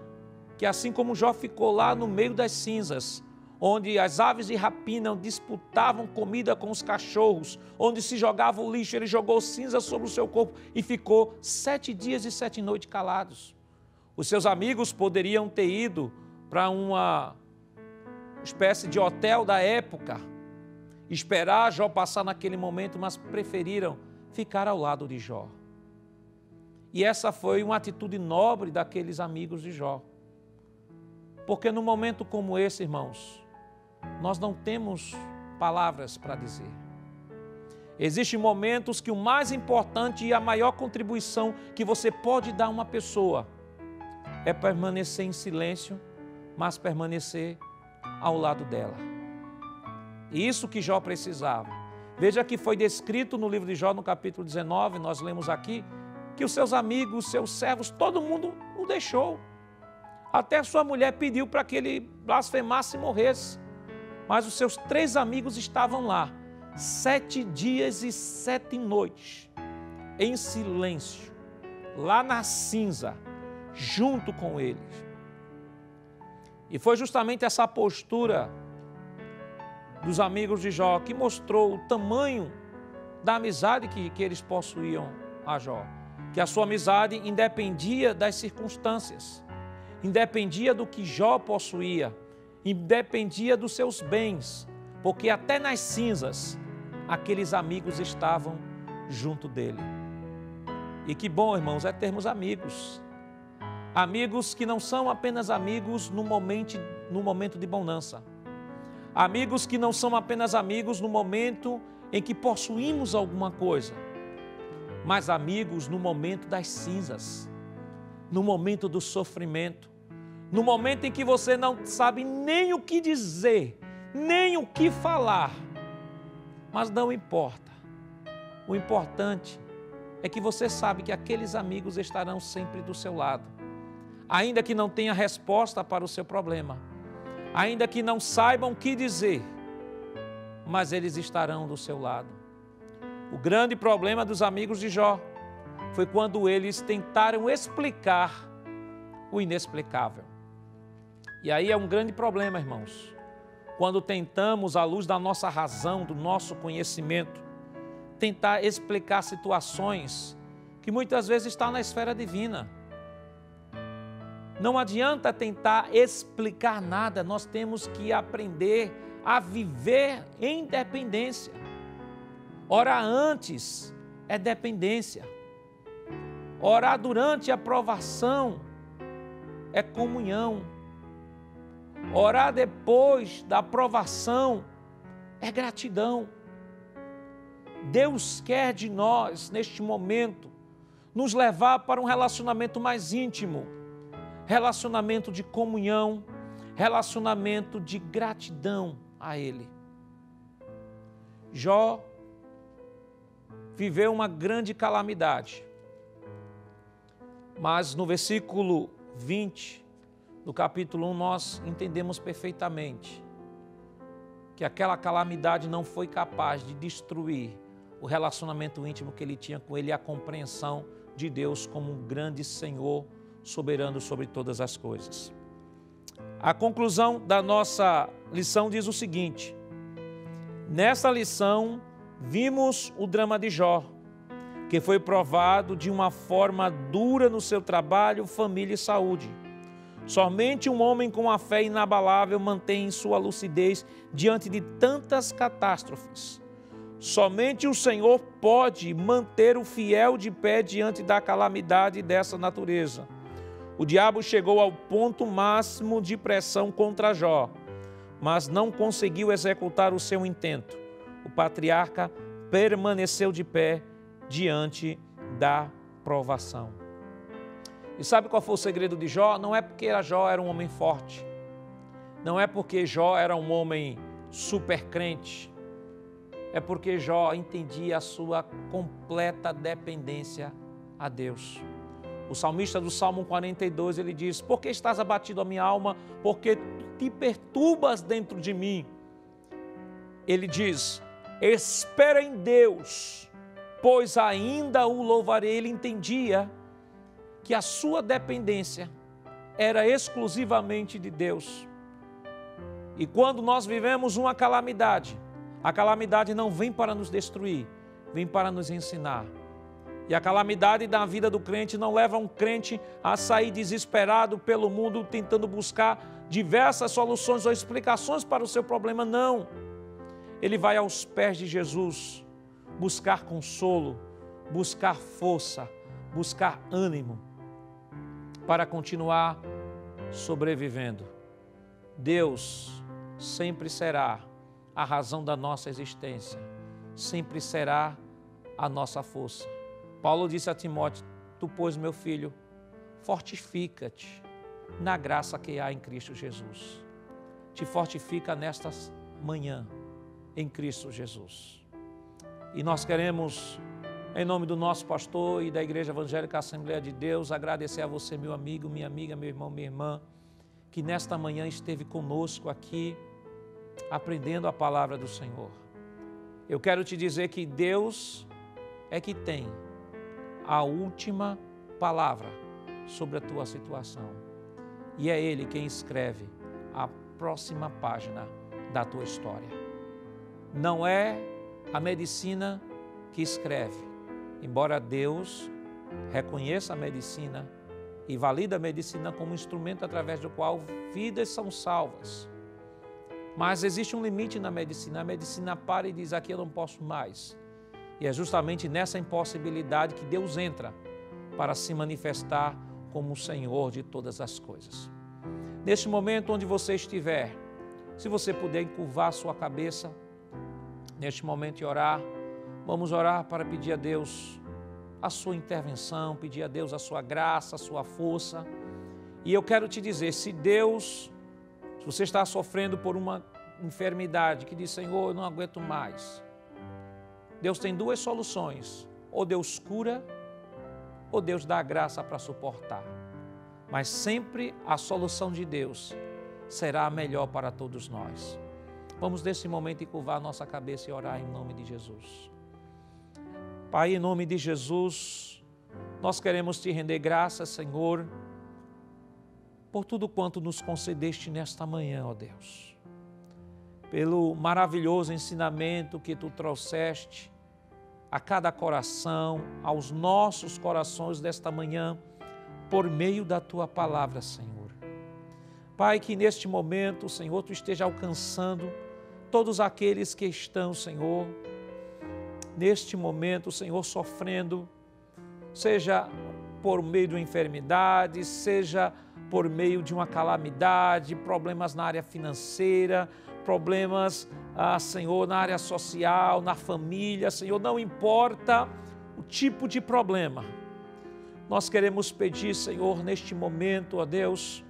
que, assim como Jó ficou lá no meio das cinzas, onde as aves de rapina disputavam comida com os cachorros, onde se jogava o lixo, ele jogou cinza sobre o seu corpo e ficou 7 dias e 7 noites calados. Os seus amigos poderiam ter ido para uma espécie de hotel da época, esperar Jó passar naquele momento, mas preferiram ficar ao lado de Jó. E essa foi uma atitude nobre daqueles amigos de Jó. Porque num momento como esse, irmãos, nós não temos palavras para dizer. Existem momentos que o mais importante e a maior contribuição que você pode dar a uma pessoa é permanecer em silêncio, mas permanecer ao lado dela. E isso que Jó precisava. Veja que foi descrito no livro de Jó, no capítulo 19, nós lemos aqui, que os seus amigos, os seus servos, todo mundo o deixou. Até a sua mulher pediu para que ele blasfemasse e morresse. Mas os seus 3 amigos estavam lá, 7 dias e 7 noites, em silêncio, lá na cinza, junto com eles. E foi justamente essa postura dos amigos de Jó que mostrou o tamanho da amizade que eles possuíam a Jó. Que a sua amizade independia das circunstâncias, independia do que Jó possuía, independia dos seus bens, porque até nas cinzas aqueles amigos estavam junto dele. E que bom, irmãos, é termos amigos. Amigos que não são apenas amigos no momento de bonança. Amigos que não são apenas amigos no momento em que possuímos alguma coisa, mas amigos no momento das cinzas, no momento do sofrimento, no momento em que você não sabe nem o que dizer, nem o que falar. Mas não importa. O importante é que você sabe que aqueles amigos estarão sempre do seu lado. Ainda que não tenha resposta para o seu problema, ainda que não saibam o que dizer, mas eles estarão do seu lado. O grande problema dos amigos de Jó foi quando eles tentaram explicar o inexplicável. E aí é um grande problema, irmãos, quando tentamos, à luz da nossa razão, do nosso conhecimento, tentar explicar situações que muitas vezes estão na esfera divina. Não adianta tentar explicar nada, nós temos que aprender a viver em dependência. Orar antes é dependência. Orar durante a provação é comunhão. Orar depois da provação é gratidão. Deus quer de nós, neste momento, nos levar para um relacionamento mais íntimo, relacionamento de comunhão, relacionamento de gratidão a Ele. Jó viveu uma grande calamidade, mas no versículo 20 do capítulo 1 nós entendemos perfeitamente que aquela calamidade não foi capaz de destruir o relacionamento íntimo que ele tinha com Ele e a compreensão de Deus como um grande Senhor soberano sobre todas as coisas. A conclusão da nossa lição diz o seguinte: nessa lição vimos o drama de Jó, que foi provado de uma forma dura no seu trabalho, família e saúde. Somente um homem com a fé inabalável mantém sua lucidez diante de tantas catástrofes. Somente o Senhor pode manter o fiel de pé diante da calamidade dessa natureza. O diabo chegou ao ponto máximo de pressão contra Jó, mas não conseguiu executar o seu intento. O patriarca permaneceu de pé diante da provação. E sabe qual foi o segredo de Jó? Não é porque Jó era um homem forte, não é porque Jó era um homem super crente, é porque Jó entendia a sua completa dependência a Deus. O salmista do Salmo 42, ele diz: por que estás abatido a minha alma? Porque te perturbas dentro de mim. Ele diz: espera em Deus, pois ainda o louvarei. Ele entendia que a sua dependência era exclusivamente de Deus. E quando nós vivemos uma calamidade, a calamidade não vem para nos destruir, vem para nos ensinar. E a calamidade da vida do crente não leva um crente a sair desesperado pelo mundo tentando buscar diversas soluções ou explicações para o seu problema, não. Ele vai aos pés de Jesus buscar consolo, buscar força, buscar ânimo para continuar sobrevivendo. Deus sempre será a razão da nossa existência, sempre será a nossa força. Paulo disse a Timóteo: tu, pois, meu filho, fortifica-te na graça que há em Cristo Jesus. Te fortifica nesta manhã em Cristo Jesus. E nós queremos, em nome do nosso pastor e da Igreja Evangélica Assembleia de Deus, agradecer a você, meu amigo, minha amiga, meu irmão, minha irmã, que nesta manhã esteve conosco aqui, aprendendo a palavra do Senhor. Eu quero te dizer que Deus é que tem a última palavra sobre a tua situação. E é Ele quem escreve a próxima página da tua história. Não é a medicina que escreve, embora Deus reconheça a medicina e valida a medicina como instrumento através do qual vidas são salvas. Mas existe um limite na medicina. A medicina para e diz: aqui eu não posso mais. E é justamente nessa impossibilidade que Deus entra para se manifestar como o Senhor de todas as coisas. Neste momento onde você estiver, se você puder encurvar sua cabeça, neste momento e orar, vamos orar para pedir a Deus a sua intervenção, pedir a Deus a sua graça, a sua força. E eu quero te dizer, se você está sofrendo por uma enfermidade que diz: Senhor, eu não aguento mais, Deus tem duas soluções: ou Deus cura, ou Deus dá a graça para suportar. Mas sempre a solução de Deus será a melhor para todos nós. Vamos nesse momento encurvar a nossa cabeça e orar em nome de Jesus. Pai, em nome de Jesus, nós queremos te render graças, Senhor, por tudo quanto nos concedeste nesta manhã, ó Deus. Pelo maravilhoso ensinamento que tu trouxeste a cada coração, aos nossos corações desta manhã, por meio da tua palavra, Senhor. Pai, que neste momento, Senhor, tu esteja alcançando todos aqueles que estão, Senhor, neste momento, Senhor, sofrendo, seja por meio de uma enfermidade, seja por meio de uma calamidade, problemas na área financeira, problemas, Senhor, na área social, na família, Senhor, não importa o tipo de problema. Nós queremos pedir, Senhor, neste momento, ó Deus,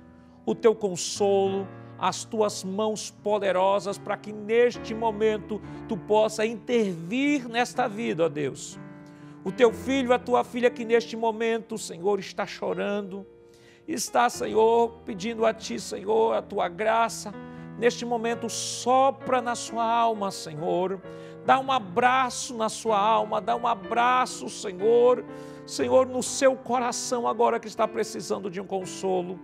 o teu consolo, as tuas mãos poderosas, para que neste momento tu possa intervir nesta vida, ó Deus. O teu filho, a tua filha que neste momento, Senhor, está chorando, está, Senhor, pedindo a ti, Senhor, a tua graça. Neste momento, sopra na sua alma, Senhor. Dá um abraço na sua alma, dá um abraço, Senhor, no seu coração agora que está precisando de um consolo.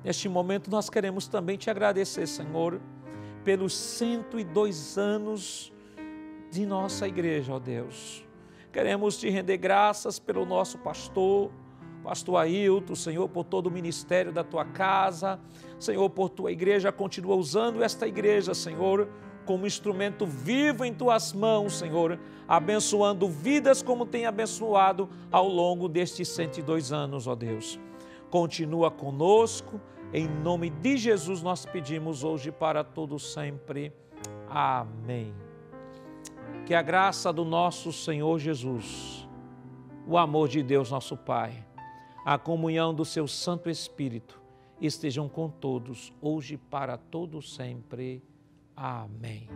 Neste momento, nós queremos também te agradecer, Senhor, pelos 102 anos de nossa igreja, ó Deus. Queremos te render graças pelo nosso pastor Ailton, Senhor, por todo o ministério da tua casa, Senhor, por tua igreja. Continua usando esta igreja, Senhor, como instrumento vivo em tuas mãos, Senhor, abençoando vidas como tem abençoado ao longo destes 102 anos, ó Deus. Continua conosco, em nome de Jesus nós pedimos hoje para todos sempre. Amém. Que a graça do nosso Senhor Jesus, o amor de Deus nosso Pai, a comunhão do seu Santo Espírito estejam com todos, hoje para todos sempre. Amém.